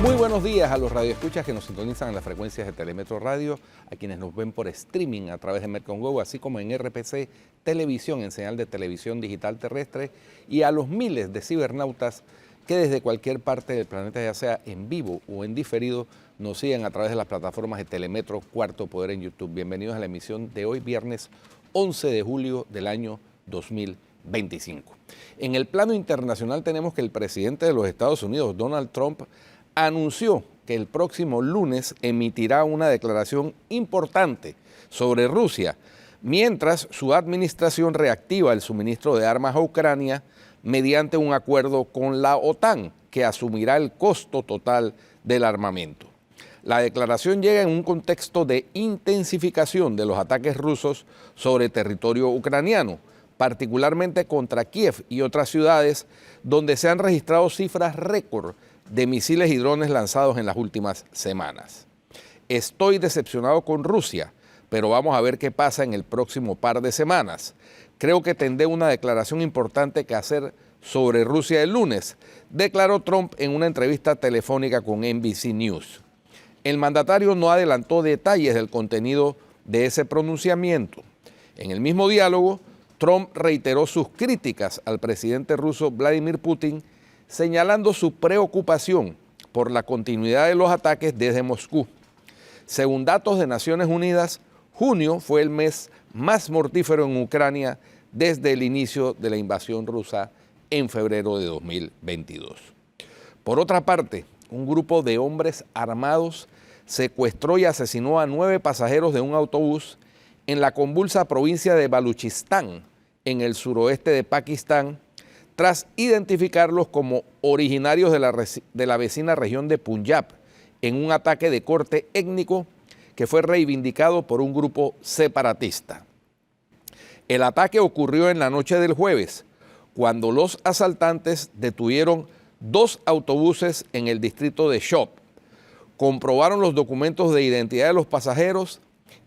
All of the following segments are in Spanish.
Muy buenos días a los radioescuchas que nos sintonizan en las frecuencias de Telemetro Radio, a quienes nos ven por streaming a través de Metcon, así como en RPC Televisión, en señal de televisión digital terrestre, y a los miles de cibernautas que desde cualquier parte del planeta, ya sea en vivo o en diferido, nos siguen a través de las plataformas de Telemetro Cuarto Poder en YouTube. Bienvenidos a la emisión de hoy, viernes 11 de julio del año 2025. En el plano internacional tenemos que el presidente de los Estados Unidos, Donald Trump, anunció que el próximo lunes emitirá una declaración importante sobre Rusia, mientras su administración reactiva el suministro de armas a Ucrania mediante un acuerdo con la OTAN, que asumirá el costo total del armamento. La declaración llega en un contexto de intensificación de los ataques rusos sobre territorio ucraniano, particularmente contra Kiev y otras ciudades, donde se han registrado cifras récord de misiles y drones lanzados en las últimas semanas. Estoy decepcionado con Rusia, pero vamos a ver qué pasa en el próximo par de semanas. Creo que tendré una declaración importante que hacer sobre Rusia el lunes, declaró Trump en una entrevista telefónica con NBC News. El mandatario no adelantó detalles del contenido de ese pronunciamiento. En el mismo diálogo, Trump reiteró sus críticas al presidente ruso Vladimir Putin, señalando su preocupación por la continuidad de los ataques desde Moscú. Según datos de Naciones Unidas, junio fue el mes más mortífero en Ucrania desde el inicio de la invasión rusa en febrero de 2022. Por otra parte, un grupo de hombres armados secuestró y asesinó a 9 pasajeros de un autobús en la convulsa provincia de Baluchistán, en el suroeste de Pakistán, tras identificarlos como originarios de la vecina región de Punjab, en un ataque de corte étnico que fue reivindicado por un grupo separatista. El ataque ocurrió en la noche del jueves, cuando los asaltantes detuvieron 2 autobuses en el distrito de Shop, comprobaron los documentos de identidad de los pasajeros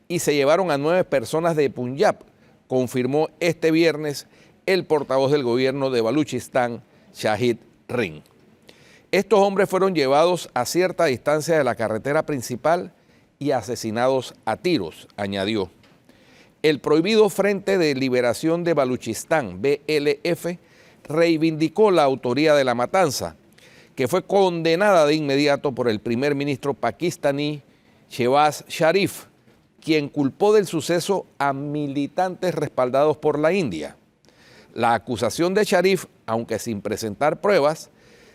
y se llevaron a 9 personas de Punjab, confirmó este viernes el portavoz del gobierno de Baluchistán, Shahid Ring. Estos hombres fueron llevados a cierta distancia de la carretera principal y asesinados a tiros, añadió. El prohibido Frente de Liberación de Baluchistán, BLF, reivindicó la autoría de la matanza, que fue condenada de inmediato por el primer ministro pakistaní Shehbaz Sharif, quien culpó del suceso a militantes respaldados por la India. La acusación de Sharif, aunque sin presentar pruebas,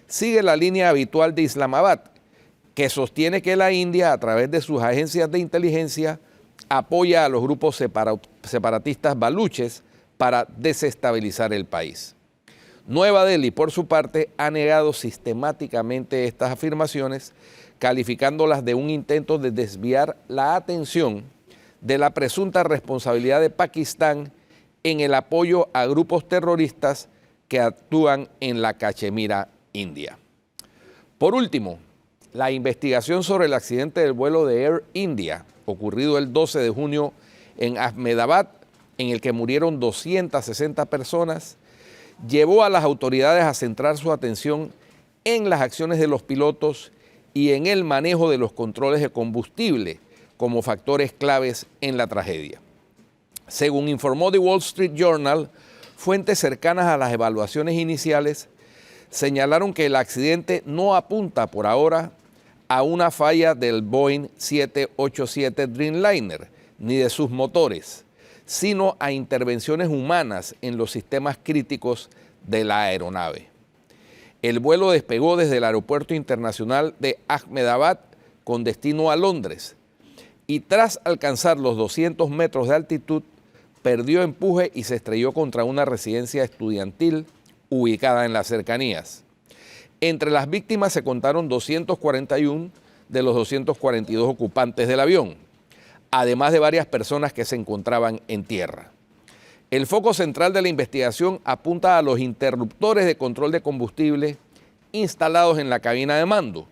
sigue la línea habitual de Islamabad, que sostiene que la India, a través de sus agencias de inteligencia, apoya a los grupos separatistas baluches para desestabilizar el país. Nueva Delhi, por su parte, ha negado sistemáticamente estas afirmaciones, calificándolas de un intento de desviar la atención de la presunta responsabilidad de Pakistán en el apoyo a grupos terroristas que actúan en la Cachemira India. Por último, la investigación sobre el accidente del vuelo de Air India, ocurrido el 12 de junio en Ahmedabad, en el que murieron 260 personas, llevó a las autoridades a centrar su atención en las acciones de los pilotos y en el manejo de los controles de combustible como factores claves en la tragedia. Según informó The Wall Street Journal, fuentes cercanas a las evaluaciones iniciales señalaron que el accidente no apunta por ahora a una falla del Boeing 787 Dreamliner ni de sus motores, sino a intervenciones humanas en los sistemas críticos de la aeronave. El vuelo despegó desde el Aeropuerto Internacional de Ahmedabad con destino a Londres y tras alcanzar los 200 metros de altitud, perdió empuje y se estrelló contra una residencia estudiantil ubicada en las cercanías. Entre las víctimas se contaron 241 de los 242 ocupantes del avión, además de varias personas que se encontraban en tierra. El foco central de la investigación apunta a los interruptores de control de combustible instalados en la cabina de mando.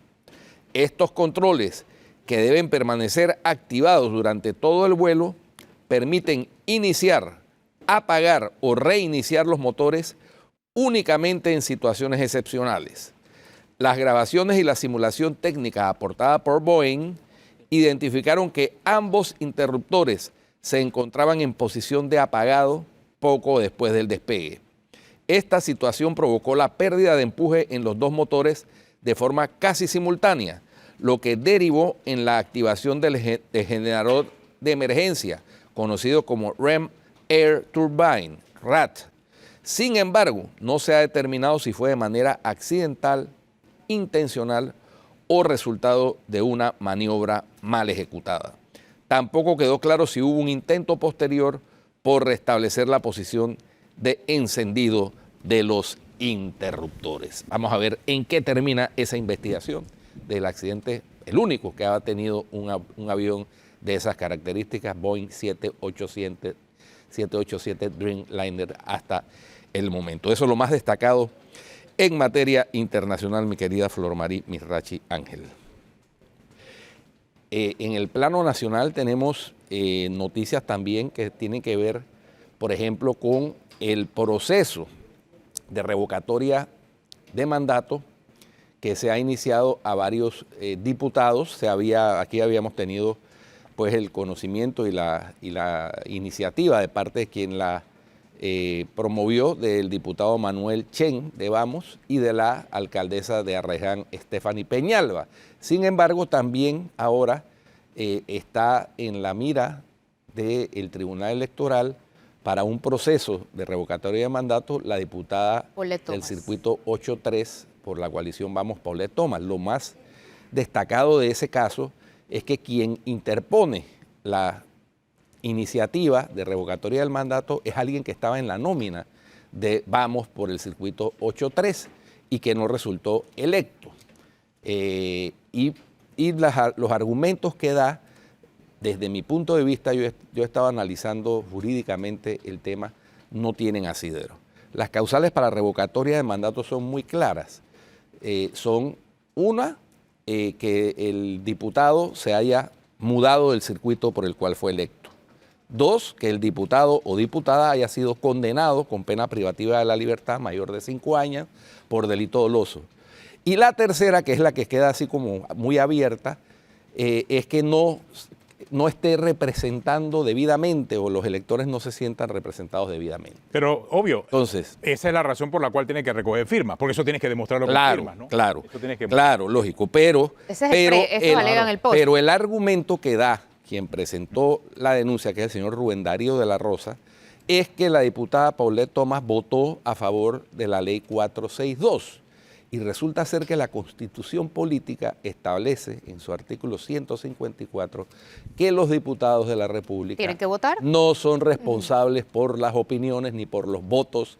Estos controles, que deben permanecer activados durante todo el vuelo, permiten iniciar, apagar o reiniciar los motores únicamente en situaciones excepcionales. Las grabaciones y la simulación técnica aportada por Boeing identificaron que ambos interruptores se encontraban en posición de apagado poco después del despegue. Esta situación provocó la pérdida de empuje en los dos motores de forma casi simultánea, lo que derivó en la activación del generador de emergencia, conocido como Ram Air Turbine, RAT. Sin embargo, no se ha determinado si fue de manera accidental, intencional o resultado de una maniobra mal ejecutada. Tampoco quedó claro si hubo un intento posterior por restablecer la posición de encendido de los interruptores. Vamos a ver en qué termina esa investigación del accidente, el único que ha tenido un avión de esas características, Boeing 787 Dreamliner hasta el momento. Eso es lo más destacado en materia internacional, mi querida Flor Marí Misrachi Ángel. En el plano nacional tenemos noticias también que tienen que ver, por ejemplo, con el proceso de revocatoria de mandato que se ha iniciado a varios diputados. Aquí habíamos tenido pues el conocimiento y la iniciativa de parte de quien la promovió, del diputado Manuel Chen de Vamos y de la alcaldesa de Arraiján, Stephanie Peñalba. Sin embargo, también ahora está en la mira del Tribunal Electoral para un proceso de revocatoria de mandato la diputada del circuito 8-3 por la coalición Vamos, Paulette Thomas. Lo más destacado de ese caso es que quien interpone la iniciativa de revocatoria del mandato es alguien que estaba en la nómina de Vamos por el circuito 8-3 y que no resultó electo. Los argumentos que da, desde mi punto de vista, yo estaba analizando jurídicamente el tema, no tienen asidero. Las causales para revocatoria de mandato son muy claras. Son una, que el diputado se haya mudado del circuito por el cual fue electo. Dos, que el diputado o diputada haya sido condenado con pena privativa de la libertad mayor de 5 años por delito doloso. Y la tercera, que es la que queda así como muy abierta, es que no esté representando debidamente o los electores no se sientan representados debidamente. Pero, obvio, entonces, esa es la razón por la cual tiene que recoger firmas, porque eso tienes que demostrarlo con firmas, ¿no? Claro, claro, lógico, pero el argumento que da quien presentó la denuncia, que es el señor Rubén Darío de la Rosa, es que la diputada Paulette Thomas votó a favor de la ley 462. Y resulta ser que la Constitución Política establece en su artículo 154 que los diputados de la República ¿tienen que votar? No son responsables por las opiniones ni por los votos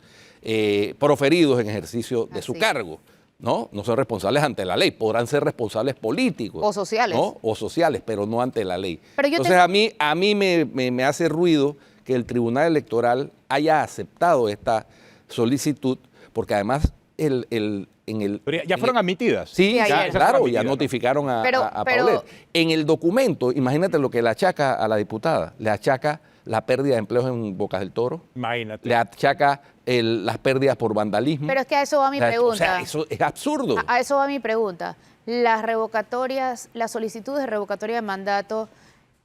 proferidos en ejercicio de su cargo. No son responsables ante la ley. Podrán ser responsables políticos. O sociales. ¿no? O sociales, pero no ante la ley. Entonces a mí me hace ruido que el Tribunal Electoral haya aceptado esta solicitud, porque además ya fueron admitidas. Sí, claro, ya notificaron a Paulette. En el documento, imagínate lo que le achaca a la diputada. Le achaca la pérdida de empleos en Bocas del Toro. Imagínate. Le achaca las pérdidas por vandalismo. Pero es que a eso va mi pregunta. O sea, eso es absurdo. A eso va mi pregunta. Las revocatorias, las solicitudes de revocatoria de mandato,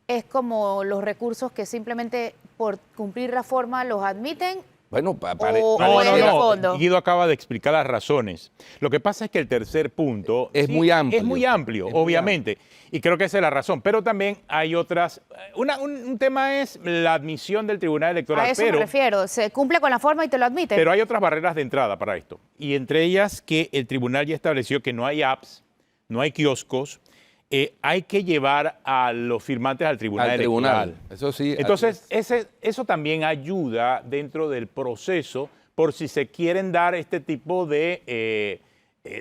es como los recursos que simplemente por cumplir la forma los admiten. Bueno, no. Guido acaba de explicar las razones. Lo que pasa es que el tercer punto es muy amplio. Es muy amplio, obviamente. Y creo que esa es la razón. Pero también hay otras. Un tema es la admisión del Tribunal Electoral. A eso me refiero. Se cumple con la forma y te lo admite. Pero hay otras barreras de entrada para esto. Y entre ellas que el tribunal ya estableció que no hay apps, no hay kioscos. Hay que llevar a los firmantes al Tribunal Electoral. Eso sí. Entonces, eso también ayuda dentro del proceso por si se quieren dar este tipo de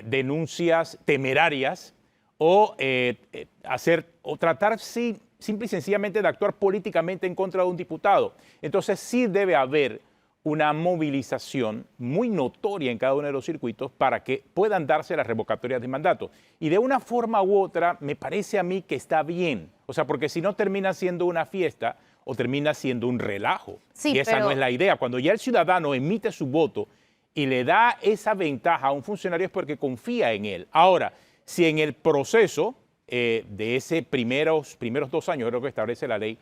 denuncias temerarias o tratar simple y sencillamente de actuar políticamente en contra de un diputado. Entonces, sí debe haber una movilización muy notoria en cada uno de los circuitos para que puedan darse las revocatorias de mandato. Y de una forma u otra, me parece a mí que está bien. O sea, porque si no termina siendo una fiesta o termina siendo un relajo. Sí, y esa no es la idea. Cuando ya el ciudadano emite su voto y le da esa ventaja a un funcionario es porque confía en él. Ahora, si en el proceso de ese primeros 2 años, creo que establece la ley,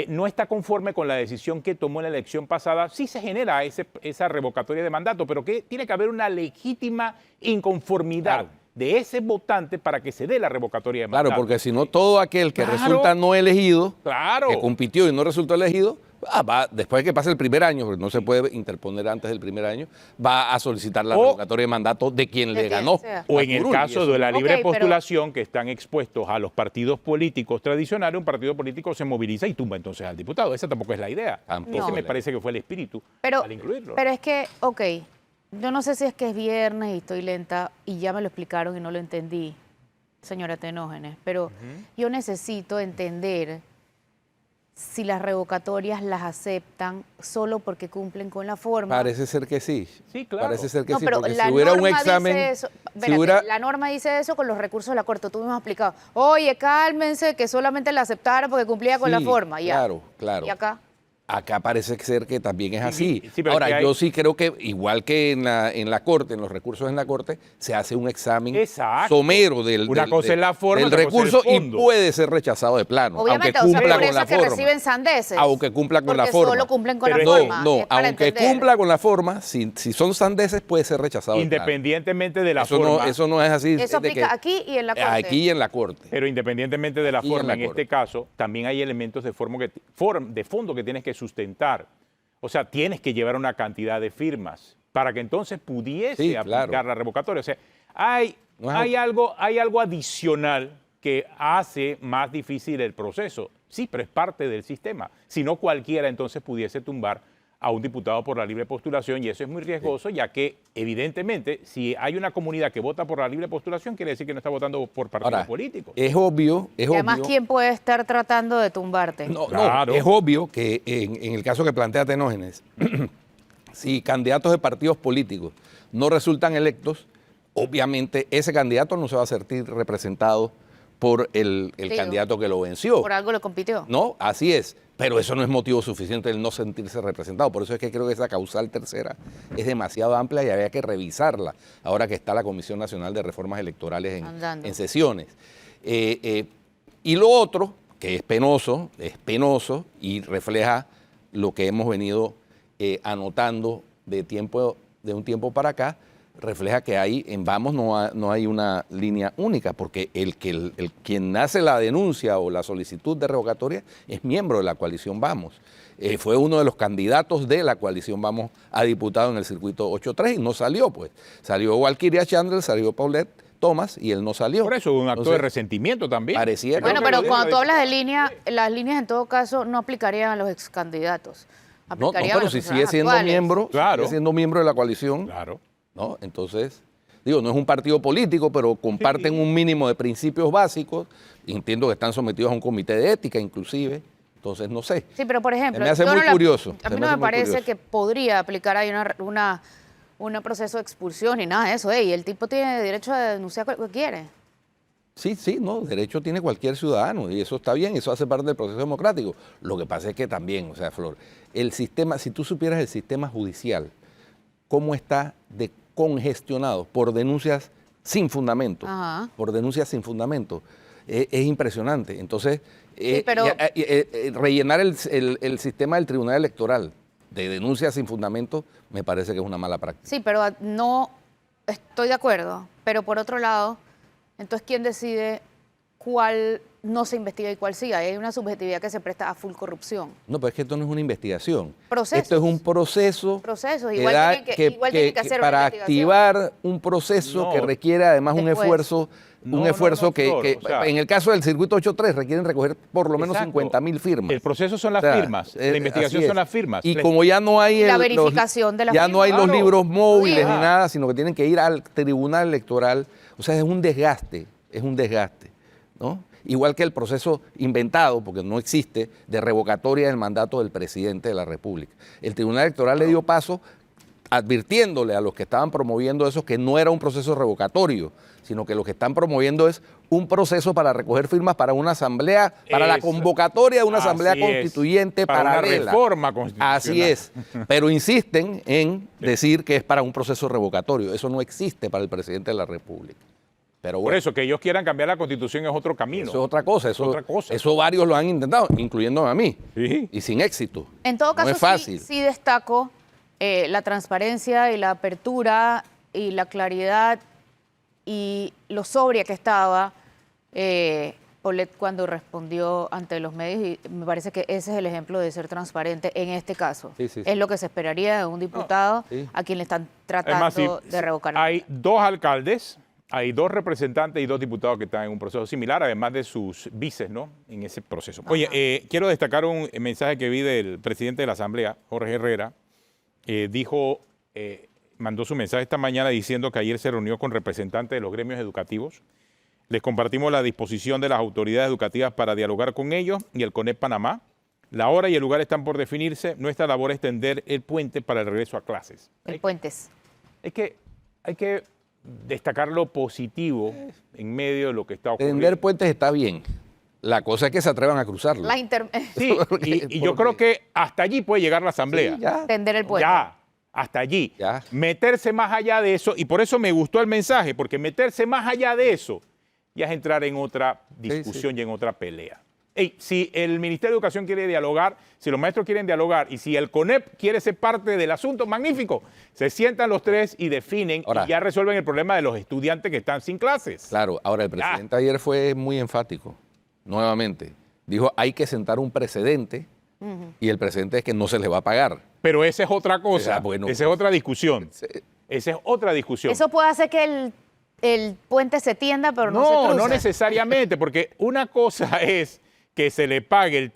no está conforme con la decisión que tomó en la elección pasada, sí se genera esa revocatoria de mandato, pero que tiene que haber una legítima inconformidad. Claro. De ese votante para que se dé la revocatoria de mandato. Claro, porque si no, todo aquel que Claro. resulta no elegido, Claro. que compitió y no resultó elegido, va, después de que pase el primer año, porque no se puede interponer antes del primer año, va a solicitar la revocatoria de mandato de quien De le quien ganó. sea. O a en el curul, y caso eso- de la libre Ok, pero- postulación, que están expuestos a los partidos políticos tradicionales, un partido político se moviliza y tumba entonces al diputado. Esa tampoco es la idea. Tampoco Ese es me la parece que fue el espíritu Pero, al incluirlo. pero es que, ok, yo no sé si es que es viernes y estoy lenta y ya me lo explicaron y no lo entendí, señora Tenógenes, pero yo necesito entender si las revocatorias las aceptan solo porque cumplen con la forma. Parece ser que sí. Sí, claro. Parece ser que No, sí, pero porque la si hubiera un norma examen, dice eso. si Espérate, hubiera, la norma dice eso con los recursos de la Corte. Tú me has explicado. Oye, cálmense, que solamente la aceptaron porque cumplía con la Sí, forma. Ya. claro, claro. ¿Y acá? Acá parece ser que también es así. sí, pero Ahora, es que yo hay- sí creo que, igual que en la Corte, en los recursos en la Corte, se hace un examen Exacto. somero del, Una cosa es la forma, del otra cosa es el recurso y fondo. puede ser rechazado de plano, Obviamente, aunque o sea, cumpla por con eso la es que forma. reciben sandeces. Aunque cumpla con la porque forma. solo cumplen con Pero la no, forma. No, es para aunque entender. cumpla con la forma, si son sandeces, puede ser rechazado de plano. Independientemente de la Eso forma. no, eso no es así. Eso de aplica aquí y en la Corte. Aquí y en la Corte. Pero independientemente de la Aquí en forma, la en Corte. este caso, también hay elementos de fondo que tienes que sustentar. O sea, tienes que llevar una cantidad de firmas para que entonces pudiese Sí, aplicar claro. la revocatoria. O sea, hay algo adicional que hace más difícil el proceso. Sí, pero es parte del sistema. Si no, cualquiera entonces pudiese tumbar a un diputado por la libre postulación y eso es muy riesgoso, ya que evidentemente si hay una comunidad que vota por la libre postulación, quiere decir que no está votando por partido Ahora, político. es obvio, Y además, ¿quién puede estar tratando de tumbarte? No, Claro. no, es obvio que en el caso que plantea Tenógenes, si candidatos de partidos políticos no resultan electos, obviamente ese candidato no se va a sentir representado por el Digo, candidato que lo venció. Por algo lo compitió. No, así es, pero eso no es motivo suficiente el no sentirse representado. Por eso es que creo que esa causal tercera es demasiado amplia y había que revisarla, ahora que está la Comisión Nacional de Reformas Electorales Andando. en sesiones. Y lo otro, que es penoso y refleja lo que hemos venido anotando de un tiempo para acá, refleja que ahí en Vamos no hay una línea única, porque quien hace la denuncia o la solicitud de revocatoria es miembro de la coalición Vamos. Fue uno de los candidatos de la coalición Vamos a diputado en el circuito 8-3 y no salió, pues. Salió Walkiria Chandler, salió Paulette Thomas y él no salió. Por eso un acto de Entonces, resentimiento también. pareciera. Bueno, Creo que pero lo cuando dijo tú la hablas de línea, las líneas en todo caso no aplicarían a los ex candidatos. No, pero si sigue siendo miembro, Claro. sigue siendo miembro de la coalición, Claro. ¿no? Entonces, digo, no es un partido político, pero comparten un mínimo de principios básicos. Entiendo que están sometidos a un comité de ética, inclusive. Entonces, no sé. Sí, pero por ejemplo, Se me hace yo muy no curioso. A se mí me no hace me muy parece curioso. que podría aplicar ahí un proceso de expulsión ni nada de eso. Ey, el tipo tiene derecho a denunciar lo que quiere. Sí, no, derecho tiene cualquier ciudadano y eso está bien, eso hace parte del proceso democrático. Lo que pasa es que también, o sea, Flor, el sistema, si tú supieras el sistema judicial, cómo está de congestionado por denuncias sin fundamento, Ajá. por denuncias sin fundamento, es impresionante. Entonces, Sí, pero- rellenar el sistema del Tribunal Electoral de denuncias sin fundamento me parece que es una mala práctica. Sí, pero no estoy de acuerdo. Pero por otro lado, entonces, ¿quién decide cuál no se investiga y cuál sí? Ahí hay una subjetividad que se presta a full corrupción. No, pero es que esto no es una investigación. Procesos. Esto es un proceso. Procesos, que igual da- tienen que- igual tienen que hacer una para investigación. activar un proceso No. que requiere además un Después. esfuerzo, No, un esfuerzo no, que, Flor, que o sea, en el caso del circuito 8-3 requieren recoger por lo menos Exacto. 50.000 firmas. El proceso son las O sea, firmas, la investigación así son es. las firmas. Y como ya no hay La verificación de las ya no hay firmas. los Claro. libros móviles Oye. ni nada, sino que tienen que ir al tribunal electoral. O sea, es un desgaste, ¿no? Igual que el proceso inventado, porque no existe, de revocatoria del mandato del presidente de la República. El Tribunal Electoral le dio paso advirtiéndole a los que estaban promoviendo eso que no era un proceso revocatorio, sino que lo que están promoviendo es un proceso para recoger firmas para una asamblea, para la convocatoria de una asamblea constituyente paralela. Una reforma constitucional. Así es, pero insisten en decir que es para un proceso revocatorio. Eso no existe para el presidente de la República. Pero bueno, Por eso, que ellos quieran cambiar la Constitución es otro camino. eso es otra cosa. Eso varios lo han intentado, incluyéndome a mí, Sí. y sin éxito. En todo caso, no es fácil. sí destaco la transparencia y la apertura y la claridad y lo sobria que estaba Paulette cuando respondió ante los medios, y me parece que ese es el ejemplo de ser transparente en este caso. Sí, sí, sí. Es lo que se esperaría de un diputado sí. a quien le están tratando Además, de revocar. hay 2 alcaldes, hay 2 representantes y 2 diputados que están en un proceso similar, además de sus vices, ¿no? En ese proceso. Oye, quiero destacar un mensaje que vi del presidente de la Asamblea, Jorge Herrera. Mandó su mensaje esta mañana diciendo que ayer se reunió con representantes de los gremios educativos. Les compartimos la disposición de las autoridades educativas para dialogar con ellos y el CONEP Panamá. La hora y el lugar están por definirse. Nuestra labor es tender el puente para el regreso a clases. El Puentes. Hay que destacar lo positivo en medio de lo que está ocurriendo. Tender puentes está bien. La cosa es que se atrevan a cruzarlo. Sí, y yo creo que hasta allí puede llegar la Asamblea. Sí, ya. Tender el puente. Ya, hasta allí. Ya. Meterse más allá de eso, y por eso me gustó el mensaje, porque meterse más allá de eso ya es entrar en otra discusión y en otra pelea. Si el Ministerio de Educación quiere dialogar, si los maestros quieren dialogar y si el CONEP quiere ser parte del asunto, magnífico. Se sientan los 3 y definen Ahora, y ya resuelven el problema de los estudiantes que están sin clases. Claro, ahora el presidente ayer fue muy enfático, nuevamente. Dijo, hay que sentar un precedente y el precedente es que no se les va a pagar. Pero esa es otra cosa, Bueno, esa es otra discusión. Esa es otra discusión. Eso puede hacer que el puente se tienda, pero no se cruce. No necesariamente, porque una cosa es que se le pague,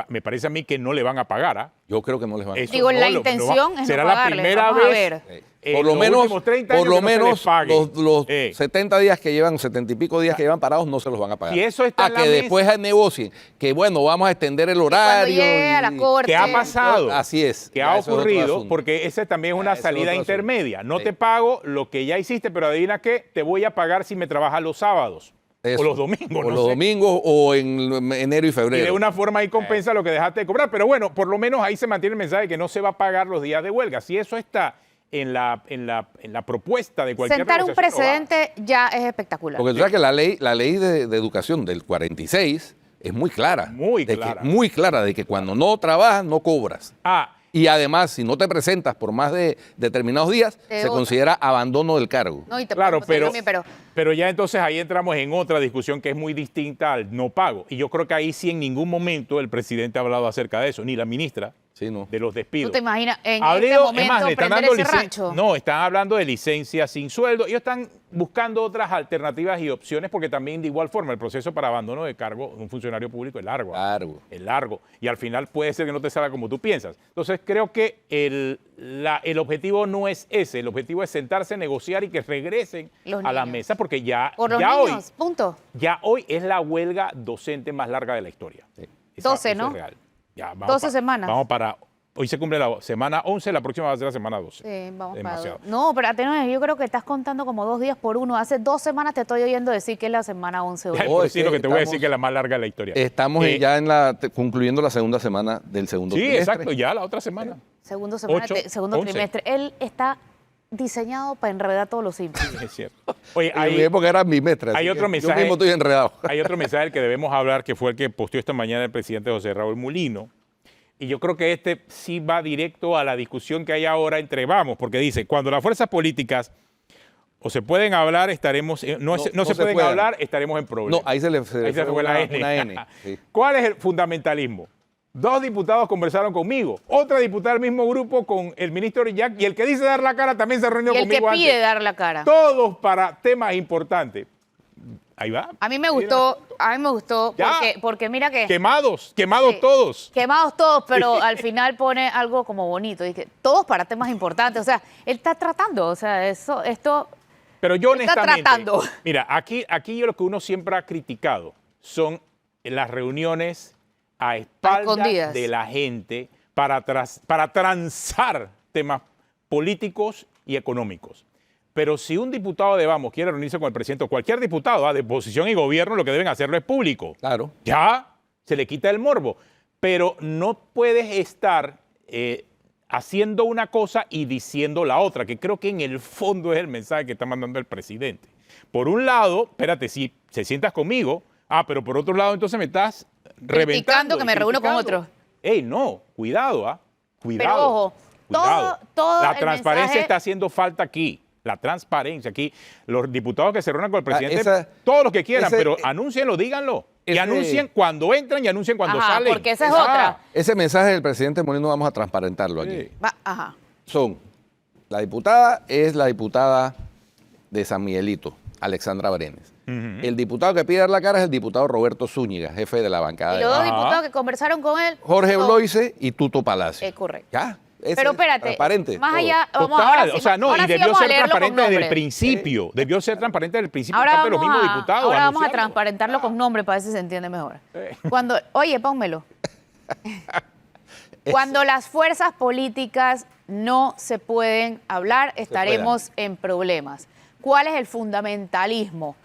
me parece a mí que no le van a pagar. ¿Ah? Yo creo que no les van a pagar. Eso Digo, no la lo- intención es será no la pagarle, primera vamos a vez. ver. Por lo los menos, últimos 30 años por lo que no se les menos pague. los 70 días que llevan, 70 y pico días que llevan parados, no se los van a pagar. Si eso está a en que la mesa. después negocien, que bueno, vamos a extender el Cuando horario. llegue a la corte. ¿Qué ha pasado? Así es. ¿Qué Ya, ha eso es otro ocurrido? asunto. Porque esa también es una Ya, eso es salida otro asunto. intermedia. No Sí. te pago lo que ya hiciste, pero adivina qué, te voy a pagar si me trabajas los sábados. Eso. O los domingos, O no los sé. domingos o en enero y Y febrero. de una forma ahí compensa lo que dejaste de cobrar. Pero bueno, por lo menos ahí se mantiene el mensaje de que no se va a pagar los días de huelga. Si eso está en la propuesta de cualquier Sentar un negociación, lo va. precedente ya es espectacular. Porque tú sabes que la ley de educación del 46 es muy clara. Muy de clara. muy clara, de que cuando no trabajas, no cobras. Ah, Y además, si no te presentas por más de determinados días, Te se votan. considera abandono del cargo. No, y te claro, podemos decir también, pero ya entonces ahí entramos en otra discusión que es muy distinta al no pago. Y yo creo que ahí sí en ningún momento el presidente ha hablado acerca de eso, ni la ministra Sí, no. de los despidos. ¿tú te imaginas en Ha este habido- momento le están prender dando ese licen- rancho? No, están hablando de licencias sin sueldo. Ellos están buscando otras alternativas y opciones porque también de igual forma el proceso para abandono de cargo de un funcionario público es largo. Largo. Es largo. Y al final puede ser que no te salga como tú piensas. Entonces creo que el objetivo no es ese. El objetivo es sentarse, negociar y que regresen Los a la niños. mesa porque ya, Por los ya niños, hoy, punto. ya hoy es la huelga docente más larga de la historia. Sí. 12, eso ¿no? es real. Ya, vamos 12 semanas. Vamos para... Hoy se cumple la semana 11, la próxima va a ser la semana 12. Sí, vamos Demasiado. para... No, pero Atenores, yo creo que estás contando como 2 días por uno. Hace 2 semanas te estoy oyendo decir que es la semana 11 hoy. Ya, Oh, pues es sí, que lo que te voy a estamos- decir que es la más larga de la historia. Estamos ya concluyendo la segunda semana del segundo Sí, trimestre. exacto, ya la otra semana. Segundo Ocho, segundo 11. trimestre. Él está diseñado para enredar todos los simples. Es cierto. Oye, En mi época era bimestre. así hay que otro Yo mensaje. mismo estoy enredado. Hay otro mensaje del que debemos hablar, que fue el que posteó esta mañana el presidente José Raúl Mulino. Y yo creo que este sí va directo a la discusión que hay ahora entre vamos, porque dice, cuando las fuerzas políticas o se pueden hablar, estaremos, no se pueden pueden. hablar, estaremos en problemas. No, ahí se le Ahí se fue fue la N. una N. Sí. ¿Cuál es el fundamentalismo? 2 diputados conversaron conmigo, otra diputada del mismo grupo con el ministro Orillac y el que dice dar la cara también se reunió Y el que conmigo pide antes. dar la cara. Todos para temas importantes. Ahí va. A mí me gustó Ya. porque mira que... Quemados Sí. todos. Quemados todos, pero al final pone algo como bonito. Y que todos para temas importantes. O sea, él está tratando. O sea, esto... Pero yo Está honestamente, tratando. mira, aquí yo lo que uno siempre ha criticado son las reuniones a espaldas escondidas. de la gente para transar temas políticos y económicos. Pero si un diputado de Vamos quiere reunirse con el presidente, o cualquier diputado de oposición y gobierno, lo que deben hacerlo es público. Claro. Ya se le quita el morbo. Pero no puedes estar haciendo una cosa y diciendo la otra, que creo que en el fondo es el mensaje que está mandando el presidente. Por un lado, espérate, si se sientas conmigo, pero por otro lado entonces me estás reventando. Que me reúno con otros. Ey, no, cuidado, cuidado. Pero ojo, cuidado. todo la el transparencia mensaje... está haciendo falta aquí. La transparencia aquí. Los diputados que se reúnan con el presidente, esa- todos los que quieran, ese- pero anúncienlo, díganlo. Y ese- anuncien cuando entran y anuncien cuando Ajá, salen. porque esa es otra. Ese mensaje del presidente Molino vamos a transparentarlo aquí. Sí. Ajá. Son, la diputada es la diputada de San Miguelito, Alexandra Brenes. El diputado que pide dar la cara es el diputado Roberto Zúñiga, jefe de la bancada Y de los dos Ajá. diputados que conversaron con él... Jorge son- Bloise y Tuto Palacio. correcto. ¿Ya? Ese Pero es espérate, transparente, más todo. allá... Vamos, Total, ahora sí, o sea, no, ahora y sí debió vamos a ser leerlo con transparente desde el nombre. principio. Debió ser transparente desde el principio Ahora por parte de los vamos mismos a- diputados. ahora vamos a anunciarlo. transparentarlo con nombre para ver si se entiende mejor. Oye, pónmelo. Cuando las fuerzas políticas no se pueden hablar, estaremos en problemas. ¿Cuál es el fundamentalismo?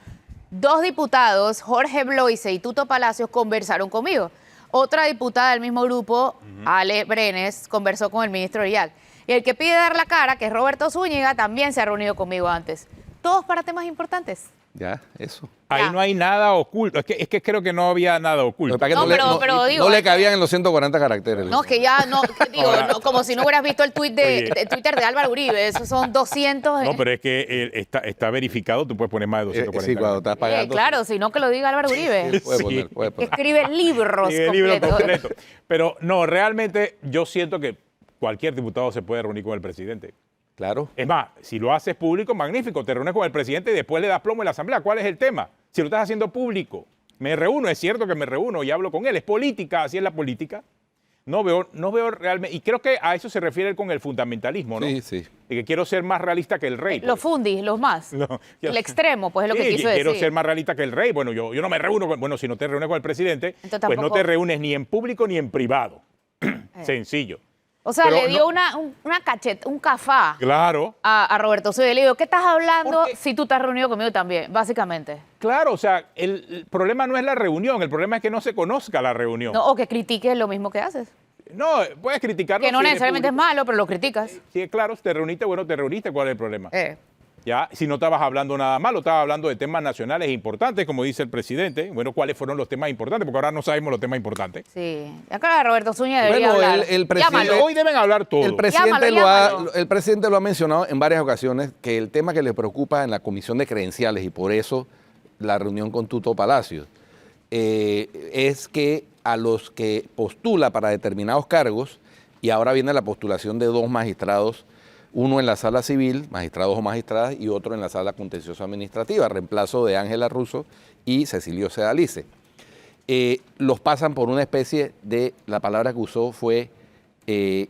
Dos diputados, Jorge Bloise y Tuto Palacios, conversaron conmigo. Otra diputada del mismo grupo, Ale Brenes, conversó con el ministro Rial. Y el que pide dar la cara, que es Roberto Zúñiga, también se ha reunido conmigo antes. Todos para temas importantes. Ya, eso. Ahí Ya. no hay nada oculto. Es que creo que no había nada oculto. Para que No, pero digo, no le hay que- cabían en los 140 caracteres. No, que ya no, que digo, Ahora- no, como si no hubieras visto el tuit de, Oye. de Twitter de Álvaro Uribe, esos son 200. No, pero es que está verificado, tú puedes poner más de 240. Sí, cuando estás pagando. Claro, si no que lo diga Álvaro Uribe, Puede Sí. poner, puede que poner. escribe libros Sí, el libro completos. completo. Pero no, realmente yo siento que cualquier diputado se puede reunir con el presidente. Claro. Es más, si lo haces público, magnífico. Te reúnes con el presidente y después le das plomo en la asamblea. ¿Cuál es el tema? Si lo estás haciendo público, me reúno, es cierto que me reúno y hablo con él. Es política, así es la política. No veo realmente, y creo que a eso se refiere con el fundamentalismo, ¿no? Sí, sí. De que quiero ser más realista que el rey. Los fundis, los más. No, El extremo, pues es lo que Sí, quiso quiero decir. ser más realista que el rey. Bueno, yo no me reúno bueno, si no te reúnes con el presidente, Entonces pues no tampoco- te reúnes ni en público ni en privado. Sencillo. O sea, pero le dio no- una cacheta, un cafá Claro. a Roberto Zúñiga. Le digo, ¿qué estás hablando Porque- si tú te has reunido conmigo también? Básicamente. Claro, o sea, el problema no es la reunión, el problema es que no se conozca la reunión. No, o que critiques lo mismo que haces. No, puedes criticarlo. Que no si eres necesariamente es público. malo, pero lo criticas. Sí, claro, te reuniste, bueno, te reuniste, ¿cuál es el problema? Ya, si no estabas hablando nada malo, estabas hablando de temas nacionales importantes, como dice el presidente. Bueno, ¿cuáles fueron los temas importantes? Porque ahora no sabemos los temas importantes. Sí. Acá Roberto Zúñiga debería Bueno, hablar. el presidente- Llámalo. Hoy deben hablar todo. El presidente, Llámalo. el presidente lo ha mencionado en varias ocasiones, que el tema que le preocupa en la comisión de credenciales, y por eso la reunión con Tuto Palacios, es que a los que postula para determinados cargos, y ahora viene la postulación de dos magistrados, uno en la sala civil, magistrados o magistradas, y otro en la sala contencioso administrativa, reemplazo de Ángela Russo y Cecilio Sedalice. Los pasan por una especie de, la palabra que usó fue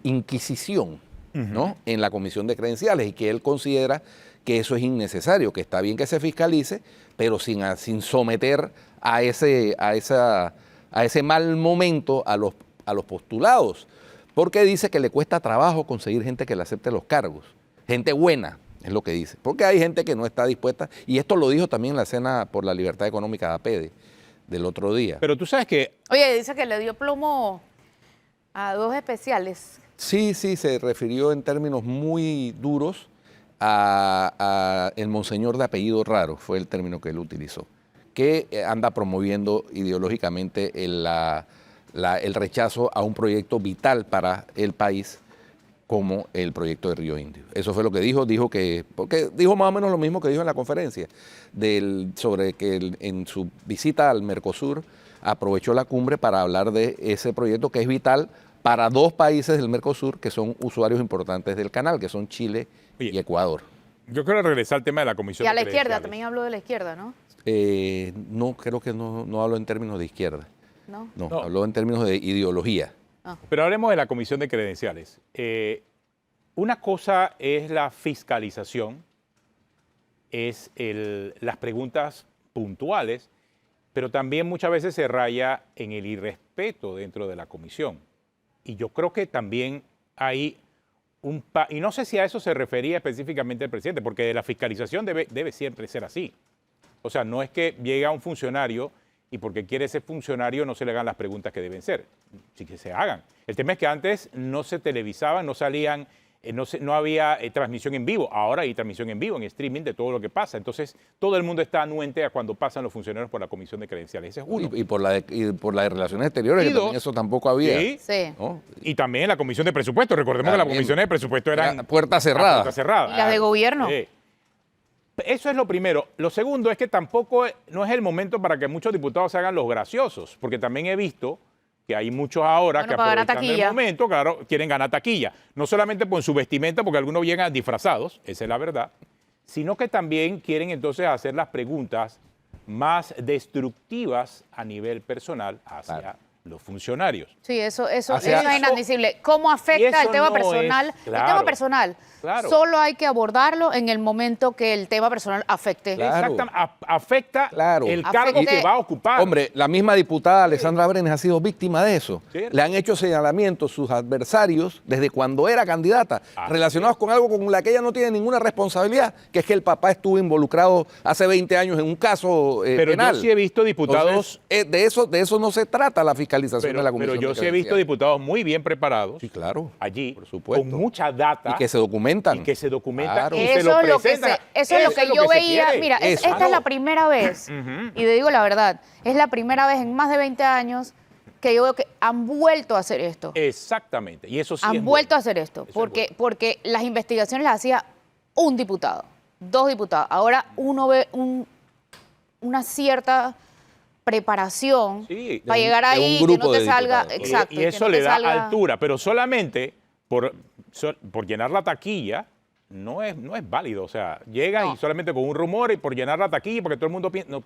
inquisición, ¿no? En la comisión de credenciales, y que él considera que eso es innecesario, que está bien que se fiscalice, pero sin someter a ese mal momento a los postulados, porque dice que le cuesta trabajo conseguir gente que le acepte los cargos, gente buena, es lo que dice, porque hay gente que no está dispuesta, y esto lo dijo también en la cena por la libertad económica de APEDE del otro día. Pero tú sabes que Oye, dice que le dio plomo a dos especiales. Sí, se refirió en términos muy duros a el monseñor de apellido raro, fue el término que él utilizó, que anda promoviendo ideológicamente el rechazo a un proyecto vital para el país como el proyecto de Río Indio. Eso fue lo que dijo, porque dijo más o menos lo mismo que dijo en la conferencia, sobre que en su visita al Mercosur aprovechó la cumbre para hablar de ese proyecto que es vital para dos países del Mercosur que son usuarios importantes del canal, que son Chile Oye, y Ecuador. yo quiero regresar al tema de la comisión Y a de la izquierda, credenciales. también habló de la izquierda, ¿no? No, creo que no hablo en términos de izquierda. ¿No? No, No. habló en términos de ideología. Pero hablemos de la comisión de credenciales. Una cosa es la fiscalización, es las preguntas puntuales, pero también muchas veces se raya en el irrespeto dentro de la comisión. Y yo creo que también hay y no sé si a eso se refería específicamente el presidente, porque la fiscalización debe siempre ser así. O sea, no es que llega un funcionario y porque quiere ese funcionario no se le hagan las preguntas que deben ser, sí que se hagan. El tema es que antes no se televisaban, no salían, no había transmisión en vivo. Ahora hay transmisión en vivo, en streaming de todo lo que pasa. Entonces, todo el mundo está anuente a cuando pasan los funcionarios por la comisión de credenciales. Ese es uno. Y por la de Relaciones Exteriores, Y que dos, también eso tampoco había. Sí. ¿no? Y también la comisión de presupuesto. Recordemos que las También. comisiones de presupuesto eran Puerta cerrada. puerta cerrada. ¿Y las de gobierno? Sí. Eso es lo primero. Lo segundo es que tampoco no es el momento para que muchos diputados se hagan los graciosos, porque también he visto que hay muchos ahora Bueno, que para ganar aprovechando el taquilla. momento, claro, quieren ganar taquilla. No solamente por su vestimenta, porque algunos llegan disfrazados, esa es la verdad, sino que también quieren entonces hacer las preguntas más destructivas a nivel personal hacia Claro. los funcionarios. Sí, eso Hacia- es inadmisible. ¿Cómo afecta el eso tema no personal? es- El tema claro, personal claro. solo hay que abordarlo en el momento que el tema personal afecte. Claro. Exactamente, afecta Claro. el cargo Afecte- que va a ocupar. Hombre, la misma diputada Alessandra Brenes ha sido víctima de eso. Cierto. Le han hecho señalamientos sus adversarios desde cuando era candidata, Así relacionados con algo con la que ella no tiene ninguna responsabilidad, que es que el papá estuvo involucrado hace 20 años en un caso Pero penal. yo sí he visto diputados... Entonces, de eso no se trata la fiscalización de la Pero Comisión yo de sí he visto Credenciales. diputados muy bien preparados Sí, claro. allí, por supuesto. con mucha data Y que se documentan. y que se documentan Claro. y se Eso lo es lo que, presentan. eso es lo que yo se veía. quiere. Mira, Eso. esta es la primera vez, y te digo la verdad, es la primera vez en más de 20 años que yo veo que han vuelto a hacer esto. Exactamente. Y eso sí Han es vuelto bueno. a hacer esto, Eso es porque, bueno. porque las investigaciones las hacía un diputado, 2 diputados. Ahora uno ve una cierta preparación Sí, para de un- llegar de un ahí, que grupo no te de salga, diputados. exacto. Y que eso no le te da salga- altura, pero solamente por llenar la taquilla no es válido. O sea, llegan No. y solamente con un rumor y por llenar la taquilla, porque todo el mundo piensa... No,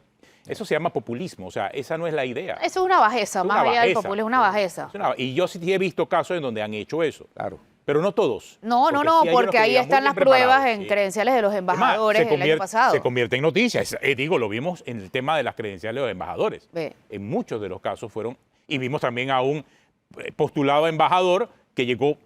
eso se llama populismo. O sea, esa no es la idea. Eso es una bajeza, Es más una allá del bajeza. populismo, es una bajeza. Y yo sí he visto casos en donde han hecho eso. Claro. Pero no todos. No, Porque sí hay porque unos que ahí llegan están muy las bien pruebas preparados, en sí. credenciales de los Es más, embajadores el año pasado. se convierte en noticia. Digo, lo vimos en el tema de las credenciales de los embajadores. Ve. En muchos de los casos fueron, y vimos también a un postulado a embajador que llegó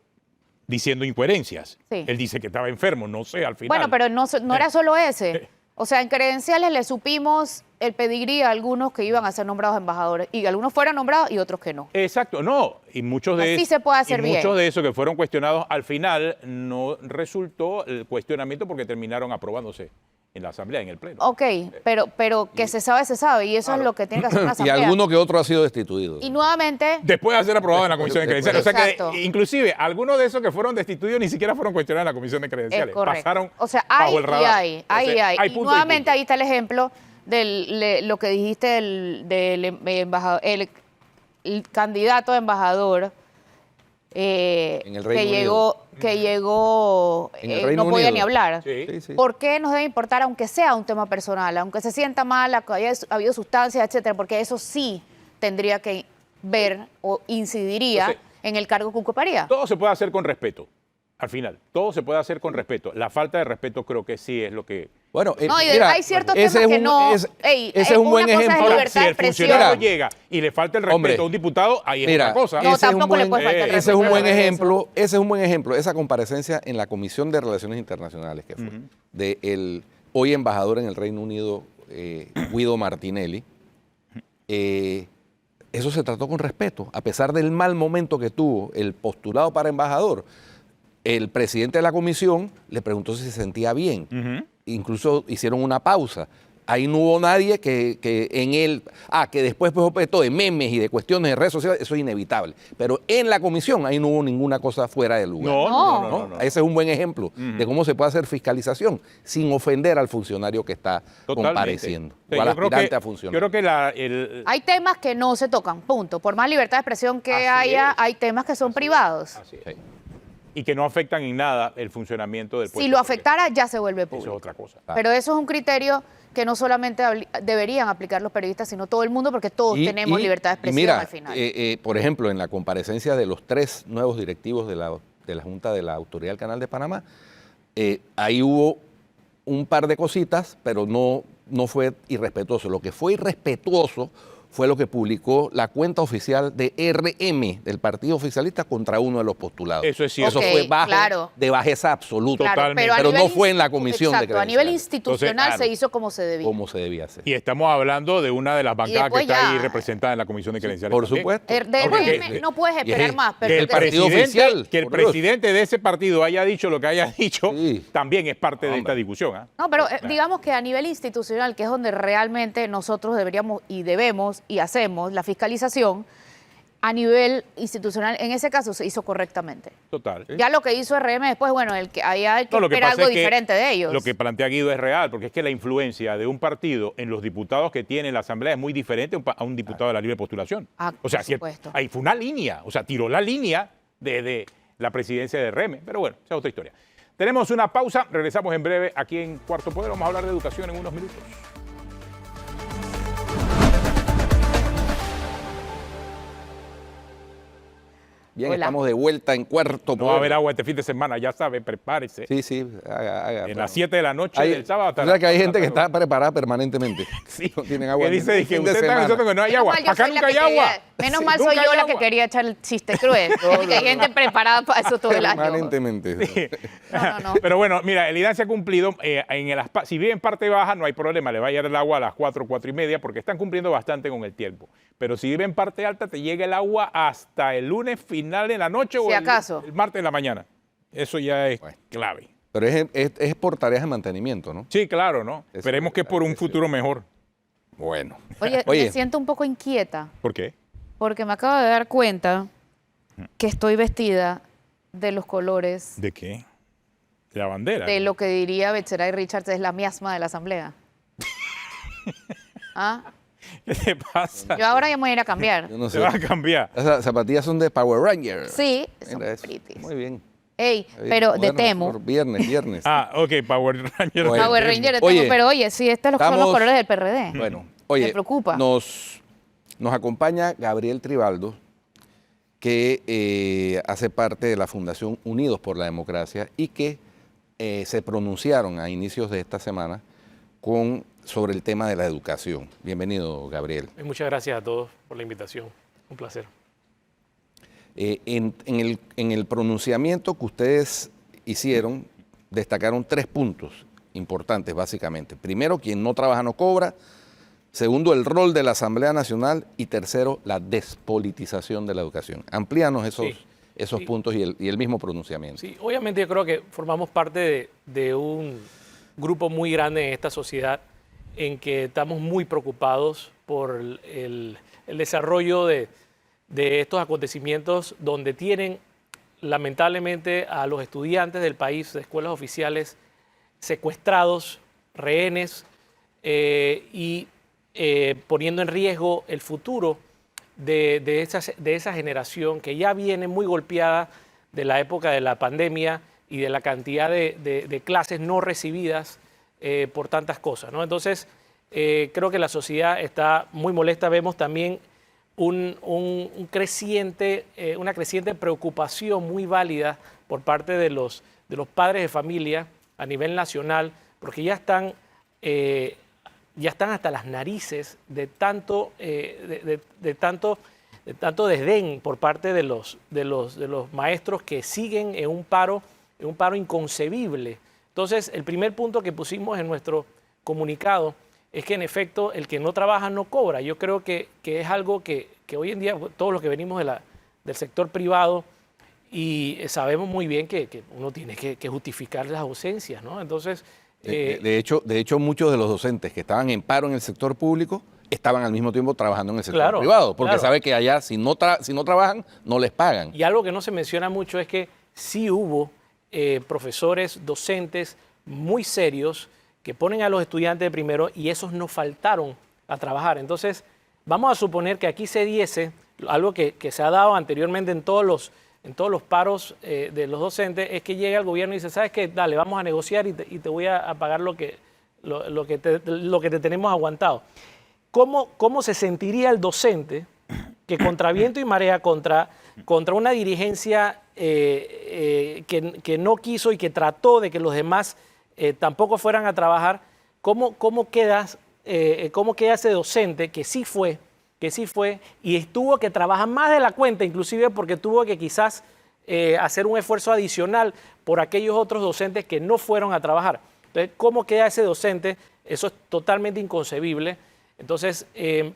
diciendo incoherencias. Sí. Él dice que estaba enfermo, no sé, al final. Bueno, pero no era solo ese. O sea, en credenciales le supimos el pedigrí a algunos que iban a ser nombrados embajadores. Y algunos fueron nombrados y otros que no. Exacto, no. Y muchos de Así se puede hacer y bien. muchos de esos que fueron cuestionados al final no resultó el cuestionamiento porque terminaron aprobándose en la Asamblea, en el Pleno. Ok, pero que se sabe, se sabe. Y eso es lo que tiene que hacer una Y asamblea. alguno que otro ha sido destituido. Y nuevamente, Después de ser aprobado en la Comisión de Después. Credenciales. O sea Exacto. que inclusive algunos de esos que furon destituidos ni siquiera fueron cuestionados en la Comisión de Credenciales. es correcto. Pasaron O sea, hay bajo el y radar. hay, hay O y sea, hay. Y punto nuevamente punto. ahí está el ejemplo de lo que dijiste del embajador, el candidato a embajador En el Reino que llegó, En el Reino no podía Unido. ni hablar. Sí. Sí, sí. ¿Por qué nos debe importar, aunque sea un tema personal, aunque se sienta mal, que haya habido sustancias, etcétera? Porque eso sí tendría que ver o incidiría Entonces, en el cargo que ocuparía. Todo se puede hacer con respeto. Al final, todo se puede hacer con respeto. La falta de respeto creo que sí es lo que... Bueno, No, y mira, hay ciertos ese temas es que un- no. ese es un buen una cosa es ejemplo. Ahora, libertad si de el expresión. funcionario Mira. llega y le falta el respeto Hombre, a un diputado, ahí es Mira, otra cosa. No, tampoco le puede faltar el ese es respeto un buen a eso. ejemplo, ese es un buen ejemplo, esa comparecencia en la Comisión de Relaciones Internacionales que fue de el hoy embajador en el Reino Unido, Guido Martinelli. Eso se trató con respeto, a pesar del mal momento que tuvo el postulado para embajador. El presidente de la comisión le preguntó si se sentía bien. Ujú. Incluso hicieron una pausa. Ahí no hubo nadie que en él, que después pues objeto de memes y de cuestiones de redes sociales, eso es inevitable. Pero en la comisión ahí no hubo ninguna cosa fuera de lugar. No. Ese es un buen ejemplo de cómo se puede hacer fiscalización sin ofender al funcionario que está Totalmente. compareciendo O sea, o al yo creo aspirante que- a funcionario. Yo creo que Hay temas que no se tocan, punto. Por más libertad de expresión que Así haya, es. hay temas que son privados. Así es. Sí. Y que no afectan en nada el funcionamiento del puesto. Si lo de afectara, ya se vuelve periodista. Eso público. es otra cosa. Pero eso es un criterio que no solamente deberían aplicar los periodistas, sino todo el mundo, porque todos tenemos libertad de expresión mira, al final. por ejemplo, en la comparecencia de los 3 nuevos directivos de la Junta de la Autoridad del Canal de Panamá, ahí hubo un par de cositas, pero no fue irrespetuoso. Lo que fue irrespetuoso fue lo que publicó la cuenta oficial de RM, del partido oficialista, contra uno de los postulados. Eso es cierto. Eso Ok, fue bajo, claro. de bajeza absoluta. Claro, Totalmente. Pero a nivel no fue en la comisión de exacto, a nivel credenciales. institucional Entonces, claro, se hizo como se debía. Como se debía hacer. Y estamos hablando de una de las bancadas que después está ahí ya- representada en la Comisión de Credenciales. Por también. supuesto. De Porque- RM no puedes y esperar es- más. que Pero Que el el partido presidente, oficial, que el por Dios. presidente de ese partido haya dicho lo que haya dicho, Sí. también es parte de Hombre. esta discusión. ¿Ah? No, pero digamos que a nivel institucional, que es donde realmente nosotros deberíamos y debemos y hacemos la fiscalización, a nivel institucional, en ese caso se hizo correctamente. Total. Ya lo que hizo RM después, bueno, el que hay que No, lo que esperar pasa algo es que diferente de ellos. Lo que plantea Guido es real, porque es que la influencia de un partido en los diputados que tiene en la Asamblea es muy diferente a un diputado de la libre postulación. Ah, O sea, por si supuesto. ahí fue una línea, o sea, tiró la línea de la presidencia de RM. Pero bueno, esa es otra historia. Tenemos una pausa, regresamos en breve aquí en Cuarto Poder. Vamos a hablar de educación en unos minutos. Bien, Hola. estamos de vuelta en Cuarto No va a Poder. haber agua este fin de semana, ya sabe, prepárese. Sí, sí, haga. En las 7 de la noche Hay, del sábado hasta o sea, que hay hasta gente que la tarde. está preparada permanentemente. Sí. No tienen agua. Que ni dice un que fin de usted está semana. diciendo que no hay Menos agua. mal yo Acá soy la nunca hay que agua. quería- Menos Sí, mal soy nunca yo hay la que agua. quería echar el chiste cruel. Y que hay gente preparada para eso todo el año. Permanentemente. No. Pero bueno, mira, el IDAN se ha cumplido. Si vive en parte baja, no hay problema, le va a llegar el agua a las 4, 4 y media, porque están cumpliendo bastante con el tiempo. Pero si vive en parte alta, te llega el agua hasta el lunes final de la noche o Si acaso. el martes de la mañana. Eso ya es Bueno. clave. Pero es por tareas de mantenimiento, ¿no? Sí, claro, ¿no? Eso Esperemos que por un es futuro mejor. Bueno. Oye, me siento un poco inquieta ¿Por qué? porque me acabo de dar cuenta que estoy vestida de los colores ¿De qué? De la bandera. de lo que diría Betseray Richards es la miasma de la Asamblea. ¿Ah? ¿Qué te pasa? Yo ahora ya me voy a ir a cambiar. Yo no Se sé. va a cambiar. Las zapatillas son de Power Rangers. Sí, son Mira eso. pretties. Muy bien. Ey, pero de Bueno, Temu. por viernes. Ah, ok, Power Ranger. Oye, Power Ranger de oye, Temu, pero oye, sí, estos son los estamos- colores del PRD. Bueno, oye, Me preocupa. Nos acompaña Gabriel Tribaldo, que hace parte de la Fundación Unidos por la Democracia y que se pronunciaron a inicios de esta semana sobre el tema de la educación. Bienvenido, Gabriel. Muchas gracias a todos por la invitación. Un placer. En el pronunciamiento que ustedes hicieron, destacaron 3 puntos importantes, básicamente. Primero, quien no trabaja no cobra. Segundo, el rol de la Asamblea Nacional. Y tercero, la despolitización de la educación. Amplíanos esos Sí. puntos y el mismo pronunciamiento. Sí, obviamente yo creo que formamos parte de un grupo muy grande en esta sociedad en que estamos muy preocupados por el desarrollo de estos acontecimientos donde tienen lamentablemente a los estudiantes del país de escuelas oficiales secuestrados, rehenes y poniendo en riesgo el futuro de esa generación que ya viene muy golpeada de la época de la pandemia y de la cantidad de clases no recibidas por tantas cosas, ¿no? Entonces, creo que la sociedad está muy molesta. Vemos también una creciente preocupación muy válida por parte de los padres de familia a nivel nacional, porque ya están hasta las narices de tanto desdén por parte de los maestros que siguen en un paro inconcebible. Entonces, el primer punto que pusimos en nuestro comunicado es que en efecto el que no trabaja no cobra. Yo creo que es algo que hoy en día todos los que venimos del sector privado y sabemos muy bien que uno tiene que justificar las ausencias, ¿no? Entonces, De hecho, muchos de los docentes que estaban en paro en el sector público estaban al mismo tiempo trabajando en el sector Claro, privado, porque claro. sabe que allá si no trabajan, no les pagan. y algo que no se menciona mucho es que sí hubo profesores, docentes muy serios que ponen a los estudiantes de primero y esos no faltaron a trabajar. Entonces, vamos a suponer que aquí se diese algo que se ha dado anteriormente en todos los paros de los docentes, es que llega el gobierno y dice, ¿sabes qué? Dale, vamos a negociar y te voy a pagar lo que te tenemos aguantado. ¿Cómo se sentiría el docente que contra viento y marea, contra una dirigencia que no quiso y que trató de que los demás tampoco fueran a trabajar, cómo queda ese docente que sí fue que sí fue y tuvo que trabajar más de la cuenta, inclusive porque tuvo que quizás hacer un esfuerzo adicional por aquellos otros docentes que no fueron a trabajar. Entonces, ¿cómo queda ese docente? Eso es totalmente inconcebible. Entonces,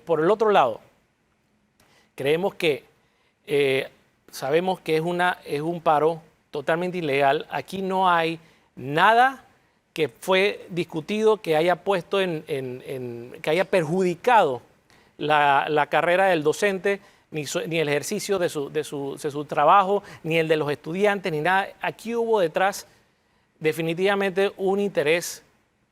por el otro lado, creemos que sabemos que es un paro totalmente ilegal. Aquí no hay nada que fue discutido que haya puesto que haya perjudicado la carrera del docente, ni el ejercicio de su trabajo, ni el de los estudiantes, ni nada. Aquí hubo detrás definitivamente un interés,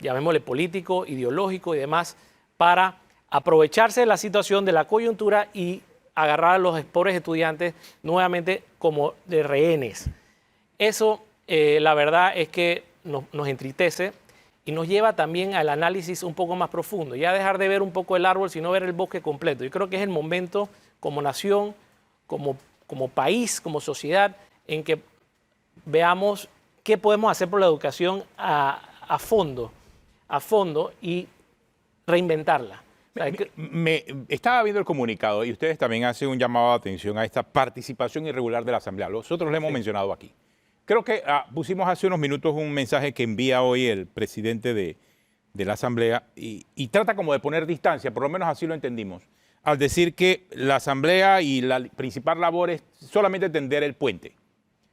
llamémosle político, ideológico y demás, para aprovecharse de la situación, de la coyuntura y agarrar a los pobres estudiantes nuevamente como de rehenes. Eso, la verdad es que nos entristece y nos lleva también al análisis un poco más profundo, ya dejar de ver un poco el árbol, sino ver el bosque completo. Yo creo que es el momento como nación, como país, como sociedad, en que veamos qué podemos hacer por la educación a fondo y reinventarla. Estaba viendo el comunicado y ustedes también hacen un llamado de atención a esta participación irregular de la Asamblea. Nosotros lo hemos mencionado aquí. Creo que pusimos hace unos minutos un mensaje que envía hoy el presidente de la Asamblea y trata como de poner distancia, por lo menos así lo entendimos, al decir que la Asamblea y la principal labor es solamente tender el puente.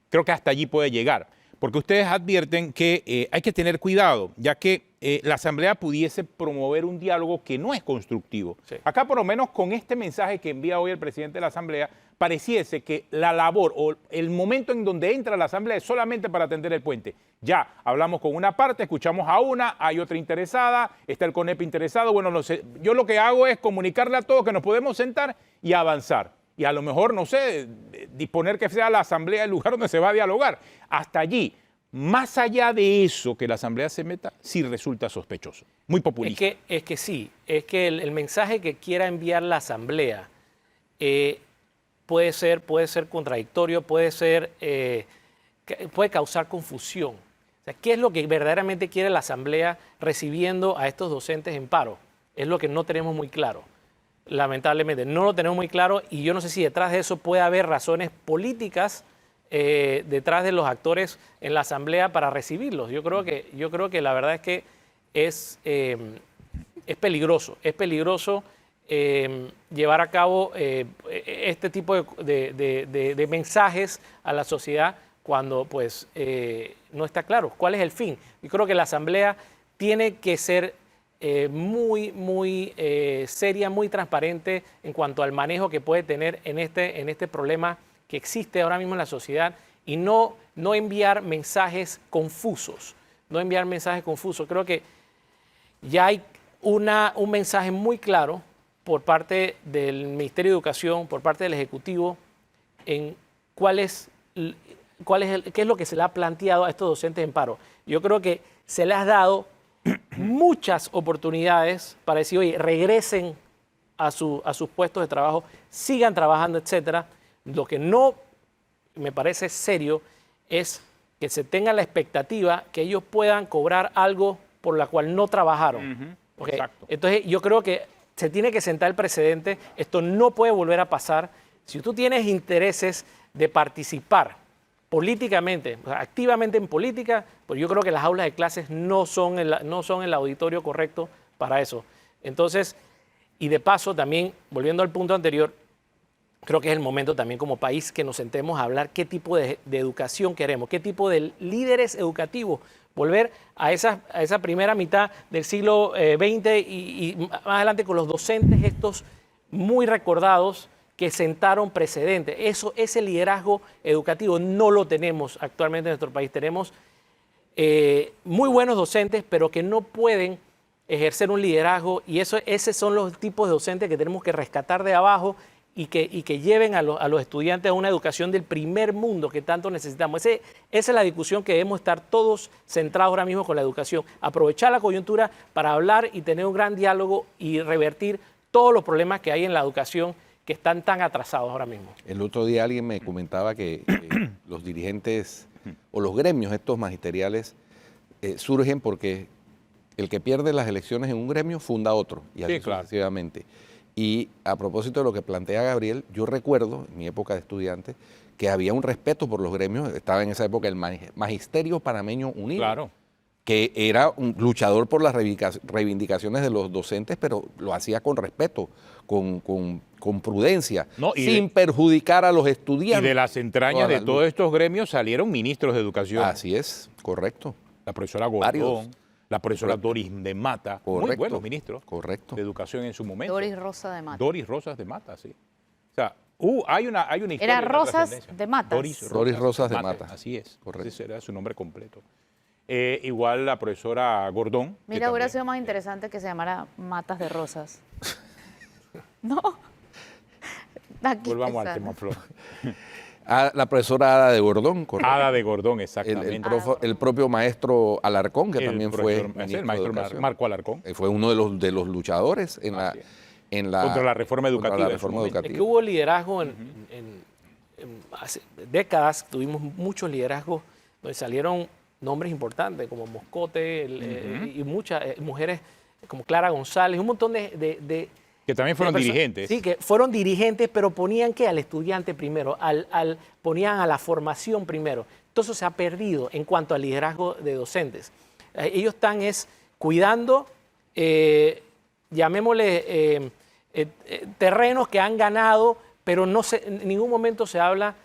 Creo que hasta allí puede llegar, porque ustedes advierten que hay que tener cuidado, ya que la Asamblea pudiese promover un diálogo que no es constructivo. Sí. Acá, por lo menos con este mensaje que envía hoy el presidente de la Asamblea, pareciese que la labor o el momento en donde entra la Asamblea es solamente para tender el puente. Ya hablamos con una parte, escuchamos a una, hay otra interesada, está el CONEP interesado. Bueno, no sé, yo lo que hago es comunicarle a todos que nos podemos sentar y avanzar. Y a lo mejor, no sé, disponer que sea la Asamblea el lugar donde se va a dialogar. Hasta allí. Más allá de eso, que la Asamblea se meta, sí resulta sospechoso, muy populista. Es que sí, es que el mensaje que quiera enviar la Asamblea puede ser contradictorio, puede causar confusión. O sea, ¿qué es lo que verdaderamente quiere la Asamblea recibiendo a estos docentes en paro? Es lo que no tenemos muy claro. Lamentablemente, no lo tenemos muy claro y yo no sé si detrás de eso puede haber razones políticas detrás de los actores en la Asamblea para recibirlos. Yo creo que la verdad es que es peligroso llevar a cabo este tipo de mensajes a la sociedad cuando pues no está claro cuál es el fin. Yo creo que la Asamblea tiene que ser muy seria, muy transparente en cuanto al manejo que puede tener en este problema que existe ahora mismo en la sociedad y no enviar mensajes confusos. Creo que ya hay un mensaje muy claro por parte del Ministerio de Educación, por parte del Ejecutivo, en qué es lo que se le ha planteado a estos docentes en paro. Yo creo que se les ha dado muchas oportunidades para decir, oye, regresen a sus puestos de trabajo, sigan trabajando, etcétera. Lo que no me parece serio es que se tenga la expectativa que ellos puedan cobrar algo por la cual no trabajaron. Okay. Entonces yo creo que se tiene que sentar el precedente, esto no puede volver a pasar. Si tú tienes intereses de participar políticamente, o sea, activamente en política, pues yo creo que las aulas de clases no son el auditorio correcto para eso. Entonces, y de paso también, volviendo al punto anterior, creo que es el momento también como país que nos sentemos a hablar qué tipo de educación queremos, qué tipo de líderes educativos, volver a esa primera mitad del siglo XX y más adelante con los docentes estos muy recordados que sentaron precedentes. Ese liderazgo educativo no lo tenemos actualmente en nuestro país. Tenemos muy buenos docentes, pero que no pueden ejercer un liderazgo y esos son los tipos de docentes que tenemos que rescatar de abajo y que lleven a los estudiantes a una educación del primer mundo que tanto necesitamos. Esa es la discusión que debemos estar todos centrados ahora mismo con la educación. Aprovechar la coyuntura para hablar y tener un gran diálogo y revertir todos los problemas que hay en la educación que están tan atrasados ahora mismo. El otro día alguien me comentaba que los dirigentes o los gremios estos magisteriales surgen porque el que pierde las elecciones en un gremio funda otro y así sucesivamente. Y a propósito de lo que plantea Gabriel, yo recuerdo en mi época de estudiante que había un respeto por los gremios. Estaba en esa época el Magisterio Panameño Unido, Claro. que era un luchador por las reivindicaciones de los docentes, pero lo hacía con respeto, con prudencia, No, y sin perjudicar a los Y estudiantes. de las entrañas Toda de la todos lucha. estos gremios salieron ministros de educación. Así es, correcto. La profesora Varios. Gordón, la profesora Correcto. Doris de Mata, muy Correcto. buenos ministros Correcto. de educación en su momento. Doris Rosa de Mata. Doris Rosas de Mata, sí. O sea, hay una historia. Era y una Rosas trascendencia. de Matas. Doris Rosas de Mata. Así es. Correcto. Ese era su nombre completo. Igual la profesora Gordón. que Mira, hubiera también- sido más interesante que se llamara Matas de Rosas. No. Aquí Volvamos al está. tema, Flor. La profesora Ada de Gordón, correcto. Ada de Gordón, El, exactamente. el propio maestro Alarcón, que El también fue profesor- ministro el maestro de Educación. Marco Alarcón. Fue uno de los luchadores en Así contra la reforma educativa en su reforma momento. Es que educativa. hubo liderazgo hace décadas, tuvimos muchos liderazgos donde salieron nombres importantes como Moscote y muchas mujeres como Clara González, un montón de Que también fueron de perso- dirigentes. Sí, que fueron dirigentes, pero ponían que al estudiante primero, ponían a la formación primero. Todo eso se ha perdido en cuanto al liderazgo de docentes. Ellos están cuidando, llamémosle, terrenos que han ganado, pero en ningún momento se habla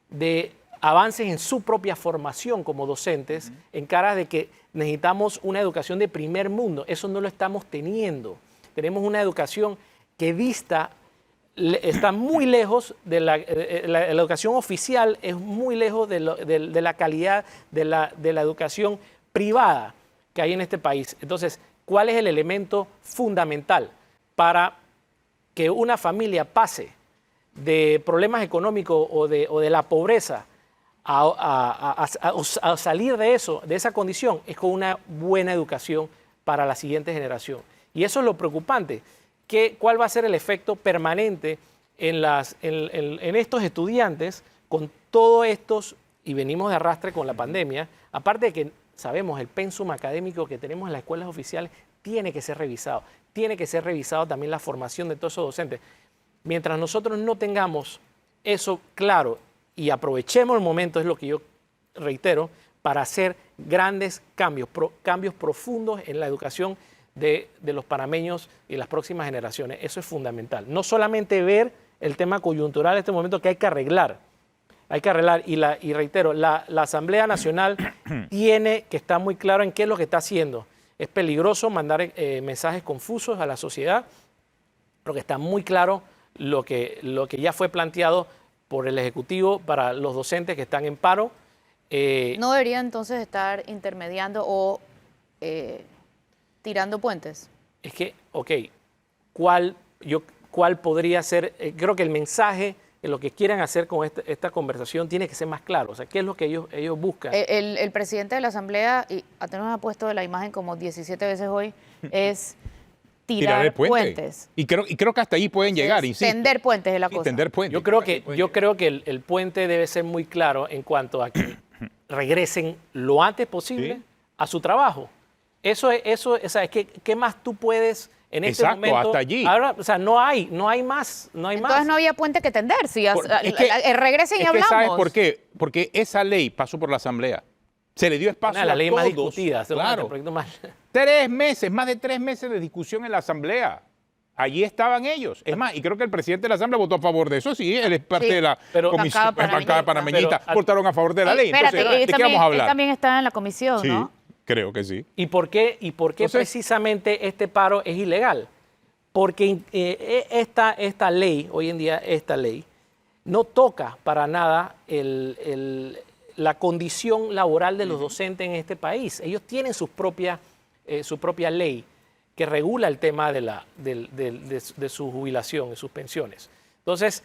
de avances en su propia formación como docentes, en cara de que necesitamos una educación de primer mundo. Eso no lo estamos teniendo. Tenemos una educación que está muy lejos de la educación oficial, es muy lejos de la calidad de la educación privada que hay en este país. Entonces, ¿cuál es el elemento fundamental para que una familia pase de problemas económicos o de la pobreza a salir de eso, de esa condición? Es con una buena educación para la siguiente generación. Y eso es lo preocupante. ¿Cuál va a ser el efecto permanente en estos estudiantes con todos estos, y venimos de arrastre con la pandemia, aparte de que sabemos el pensum académico que tenemos en las escuelas oficiales, tiene que ser revisado también la formación de todos esos docentes. Mientras nosotros no tengamos eso claro y aprovechemos el momento, es lo que yo reitero, para hacer grandes cambios, cambios profundos en la educación de los panameños y las próximas generaciones. Eso es fundamental. No solamente ver el tema coyuntural en este momento que hay que arreglar. Y reitero, la Asamblea Nacional tiene que estar muy claro en qué es lo que está haciendo. Es peligroso mandar mensajes confusos a la sociedad, porque está muy claro lo que ya fue planteado por el Ejecutivo para los docentes que están en paro. ¿No debería entonces estar intermediando o tirando puentes? Es que, ok, ¿cuál podría ser? Creo que el mensaje, lo que quieren hacer con esta conversación tiene que ser más claro. O sea, ¿qué es lo que ellos buscan? El presidente de la Asamblea, y Atenor nos ha puesto la imagen como 17 veces hoy, es tirar el puente. puentes. Y creo que hasta ahí pueden llegar, Es insisto. tender puentes es la Sí, cosa. tender puentes. Yo creo que el puente debe ser muy claro en cuanto a que regresen lo antes posible Sí. a su trabajo. Eso o sea, ¿qué más tú puedes en este Exacto, momento? hasta allí. Ahora, o sea, no hay más. Entonces no había puente que tender. Si Es que- regresen y es que hablamos. ¿sabes por qué? Porque esa ley pasó por la Asamblea. Se le dio espacio Una de las a leyes más todos. discutidas. Claro. El proyecto más- 3 meses, más de 3 meses de discusión en la Asamblea. Allí estaban ellos. Es más, y creo que el presidente de la Asamblea votó a favor de eso. Sí, él es parte Sí, de la pero- comisión, bancada la bancada panameñista. panameñista. Votaron a favor de la ley. Espérate, Entonces, ¿de qué vamos a él hablar? también está en la comisión, Sí, ¿no? creo que sí. ¿Y por qué Entonces- precisamente este paro es ilegal? Porque esta ley, hoy en día esta ley, no toca para nada la condición laboral de los docentes en este país. Ellos tienen su propia ley que regula el tema de su jubilación, de sus pensiones. Entonces,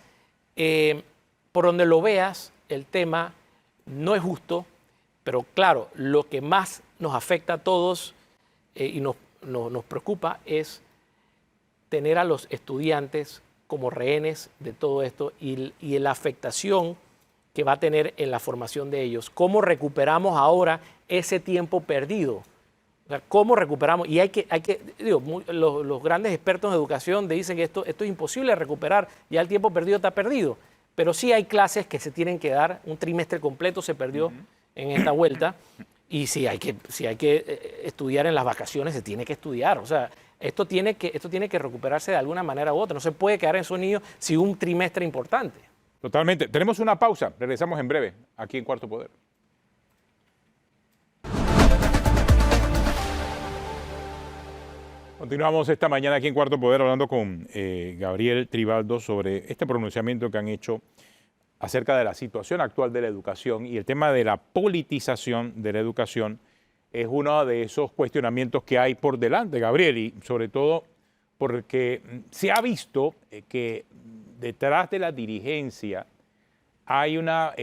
por donde lo veas, el tema no es justo, pero claro, lo que más nos afecta a todos y nos preocupa es tener a los estudiantes como rehenes de todo esto y la afectación que va a tener en la formación de ellos. ¿Cómo recuperamos ahora ese tiempo perdido O sea, ¿cómo recuperamos? Y digo, los grandes expertos en educación dicen que esto es imposible de recuperar, ya el tiempo perdido está perdido. Pero sí hay clases que se tienen que dar, un trimestre completo se perdió en esta vuelta, y si hay que estudiar en las vacaciones, se tiene que estudiar. O sea, esto tiene que recuperarse de alguna manera u otra. No se puede quedar en esos niños sin un trimestre importante. Totalmente. Tenemos una pausa. Regresamos en breve aquí en Cuarto Poder. Continuamos esta mañana aquí en Cuarto Poder hablando con Gabriel Tribaldo sobre este pronunciamiento que han hecho acerca de la situación actual de la educación, y el tema de la politización de la educación es uno de esos cuestionamientos que hay por delante, Gabriel, y sobre todo porque se ha visto que detrás de la dirigencia hay una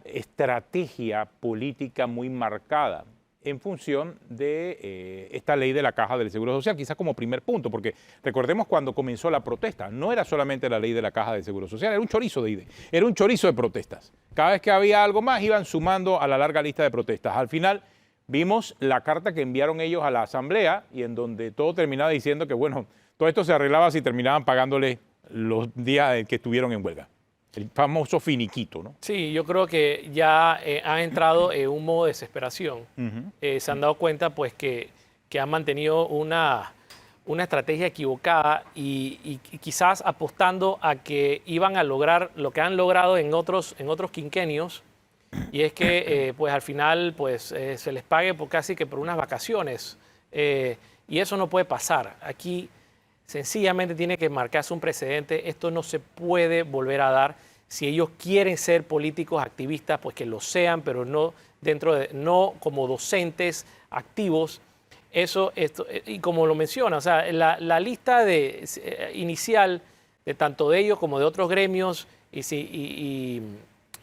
estrategia política muy marcada en función de esta ley de la Caja del Seguro Social, quizás como primer punto, porque recordemos cuando comenzó la protesta, no era solamente la ley de la Caja del Seguro Social, era un chorizo de ideas, era un chorizo de protestas. Cada vez que había algo más, iban sumando a la larga lista de protestas. Al final vimos la carta que enviaron ellos a la Asamblea, y en donde todo terminaba diciendo que, bueno, todo esto se arreglaba si terminaban pagándole los días que estuvieron en huelga. El famoso finiquito, ¿no? Sí, yo creo que ya han entrado en un modo de desesperación. Se han dado cuenta pues que han mantenido una estrategia equivocada y quizás apostando a que iban a lograr lo que han logrado en otros quinquenios, y es que pues al final pues se les pague casi que por unas vacaciones, y eso no puede pasar. Aquí sencillamente tiene que marcarse un precedente. Esto no se puede volver a dar. Si ellos quieren ser políticos activistas, pues que lo sean, pero no no como docentes activos. Y como lo menciona, o sea, la lista inicial de tanto de ellos como de otros gremios y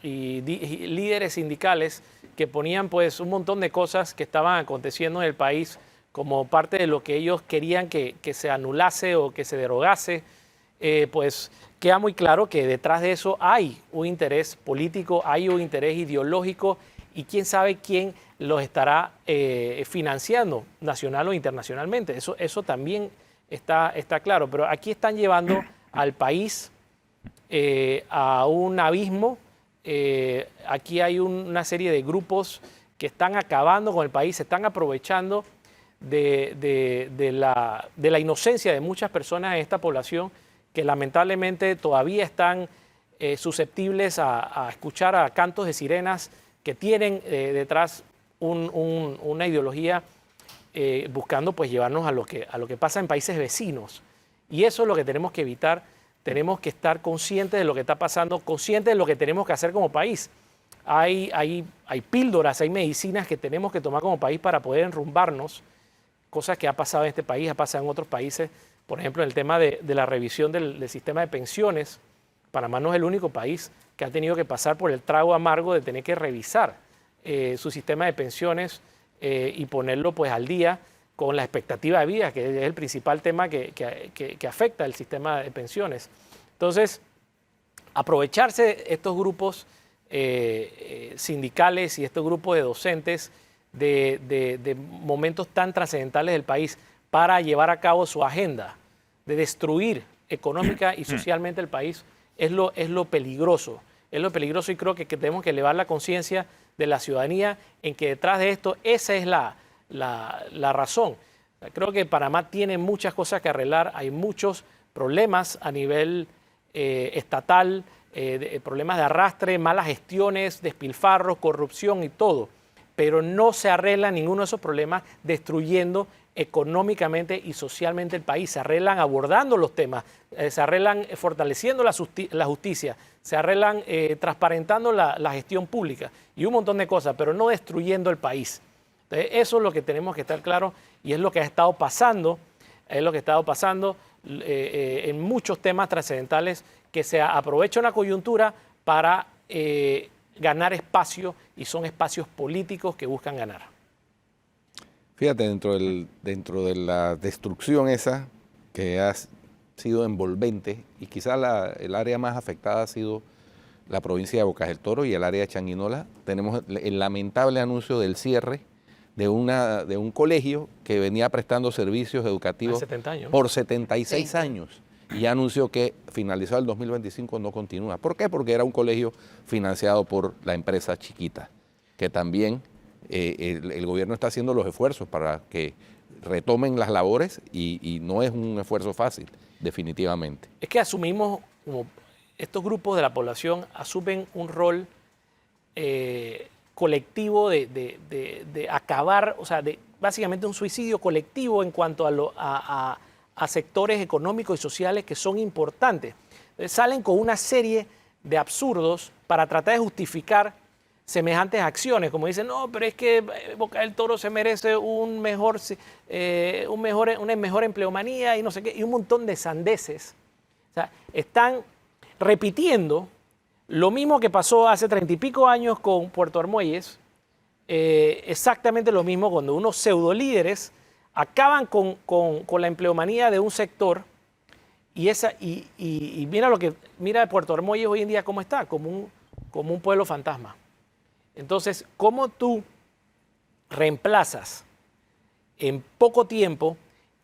líderes sindicales que ponían pues un montón de cosas que estaban aconteciendo en el país como parte de lo que ellos querían que se anulase o que se derogase, pues queda muy claro que detrás de eso hay un interés político, hay un interés ideológico, y quién sabe quién los estará financiando nacional o internacionalmente. Eso también está claro, pero aquí están llevando al país a un abismo. Aquí hay una serie de grupos que están acabando con el país, se están aprovechando de la inocencia de muchas personas en esta población, que lamentablemente todavía están susceptibles a escuchar a cantos de sirenas que tienen detrás una ideología buscando pues llevarnos a lo que pasa en países vecinos. Y eso es lo que tenemos que evitar. Tenemos que estar conscientes de lo que está pasando, conscientes de lo que tenemos que hacer como país. Hay píldoras, hay medicinas que tenemos que tomar como país para poder enrumbarnos, cosas que ha pasado en este país, ha pasado en otros países. Por ejemplo, en el tema de la revisión del sistema de pensiones, Panamá no es el único país que ha tenido que pasar por el trago amargo de tener que revisar su sistema de pensiones y ponerlo pues al día con la expectativa de vida, que es el principal tema que afecta el sistema de pensiones. Entonces, aprovecharse estos grupos sindicales y estos grupos de docentes de momentos tan trascendentales del país para llevar a cabo su agenda de destruir económica y socialmente el país es lo peligroso. Es lo peligroso, y creo que tenemos que elevar la conciencia de la ciudadanía en que detrás de esto esa es la razón. Creo que Panamá tiene muchas cosas que arreglar, hay muchos problemas a nivel estatal, problemas de arrastre, malas gestiones, despilfarros, corrupción y todo, pero no se arregla ninguno de esos problemas destruyendo económicamente y socialmente el país. Se arreglan abordando los temas, se arreglan fortaleciendo la justicia, se arreglan transparentando la gestión pública y un montón de cosas, pero no destruyendo el país. Entonces, eso es lo que tenemos que estar claros, y es lo que ha estado pasando, en muchos temas trascendentales, que se aprovecha una coyuntura para ganar espacio, y son espacios políticos que buscan ganar. Fíjate, dentro de la destrucción esa que ha sido envolvente, y quizás el área más afectada ha sido la provincia de Bocas del Toro y el área de Changuinola, tenemos el lamentable anuncio del cierre de un colegio que venía prestando servicios educativos 70 años. por 76 Sí. años. Y ya anunció que finalizado el 2025 no continúa. ¿Por qué? Porque era un colegio financiado por la empresa Chiquita, que también el gobierno está haciendo los esfuerzos para que retomen las labores y no es un esfuerzo fácil, definitivamente. Es que asumimos, como estos grupos de la población asumen un rol colectivo de acabar, o sea, básicamente un suicidio colectivo en cuanto a sectores económicos y sociales que son importantes. Entonces, salen con una serie de absurdos para tratar de justificar semejantes acciones, como dicen, no, pero es que Boca del Toro se merece una mejor empleomanía y no sé qué, y un montón de sandeces. O sea, están repitiendo lo mismo que pasó hace 30 y pico años con Puerto Armuelles, exactamente lo mismo cuando unos pseudolíderes acaban con la empleomanía de un sector y mira Puerto Armuelles hoy en día cómo está, como un pueblo fantasma. Entonces, ¿cómo tú reemplazas en poco tiempo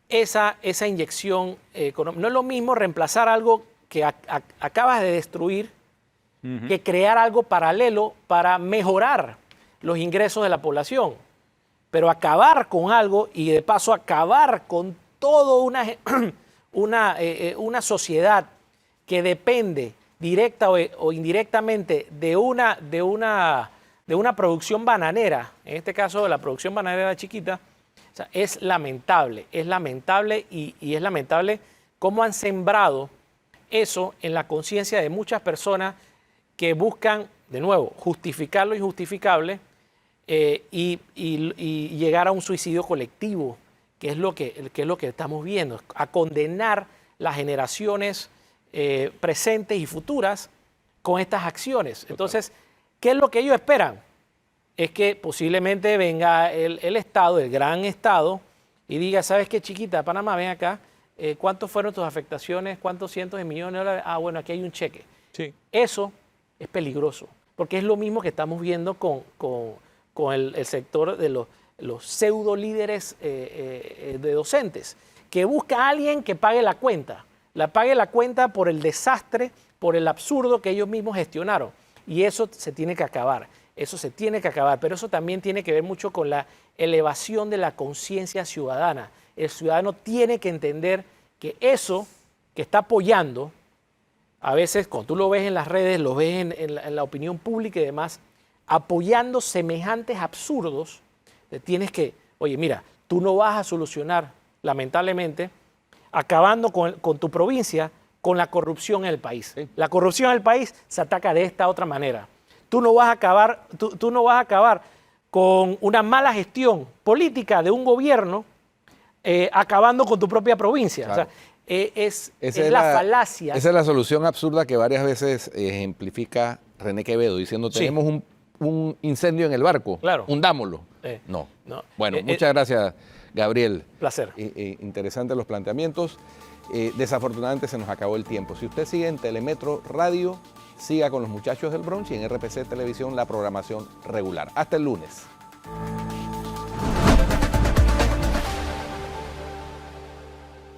esa inyección económica? No es lo mismo reemplazar algo que acabas de destruir que crear algo paralelo para mejorar los ingresos de la población. Pero acabar con algo y de paso acabar con toda una sociedad que depende directa o indirectamente de una producción bananera, en este caso la producción bananera Chiquita, o sea, es lamentable y es lamentable cómo han sembrado eso en la conciencia de muchas personas que buscan, de nuevo, justificar lo injustificable y llegar a un suicidio colectivo, que es lo que estamos viendo, a condenar las generaciones presentes y futuras con estas acciones. Entonces, ¿qué es lo que ellos esperan? Es que posiblemente venga el Estado, el gran Estado, y diga, ¿sabes qué, Chiquita, Panamá, ven acá, ¿cuántos fueron tus afectaciones? ¿Cuántos cientos de millones de dólares? Ah, bueno, aquí hay un cheque. Sí. Eso es peligroso, porque es lo mismo que estamos viendo con el sector de los pseudo líderes de docentes, que busca a alguien que pague la cuenta por el desastre, por el absurdo que ellos mismos gestionaron. Y eso se tiene que acabar, pero eso también tiene que ver mucho con la elevación de la conciencia ciudadana. El ciudadano tiene que entender que eso que está apoyando, a veces cuando tú lo ves en las redes, lo ves en la opinión pública y demás, apoyando semejantes absurdos, tienes que, oye, mira, tú no vas a solucionar, lamentablemente, acabando con tu provincia, con la corrupción en el país. Sí. La corrupción en el país se ataca de esta otra manera. Tú no vas a acabar con una mala gestión política de un gobierno acabando con tu propia provincia. Claro. O sea, es Esa la falacia. Esa es la solución absurda que varias veces ejemplifica René Quevedo, diciendo, Sí. tenemos un incendio en el barco, Claro. hundámoslo. No. Bueno, muchas gracias, Gabriel. Placer. Interesantes los planteamientos. Desafortunadamente se nos acabó el tiempo. Si usted sigue en Telemetro Radio, siga con los muchachos del brunch y en RPC Televisión la programación regular. Hasta el lunes.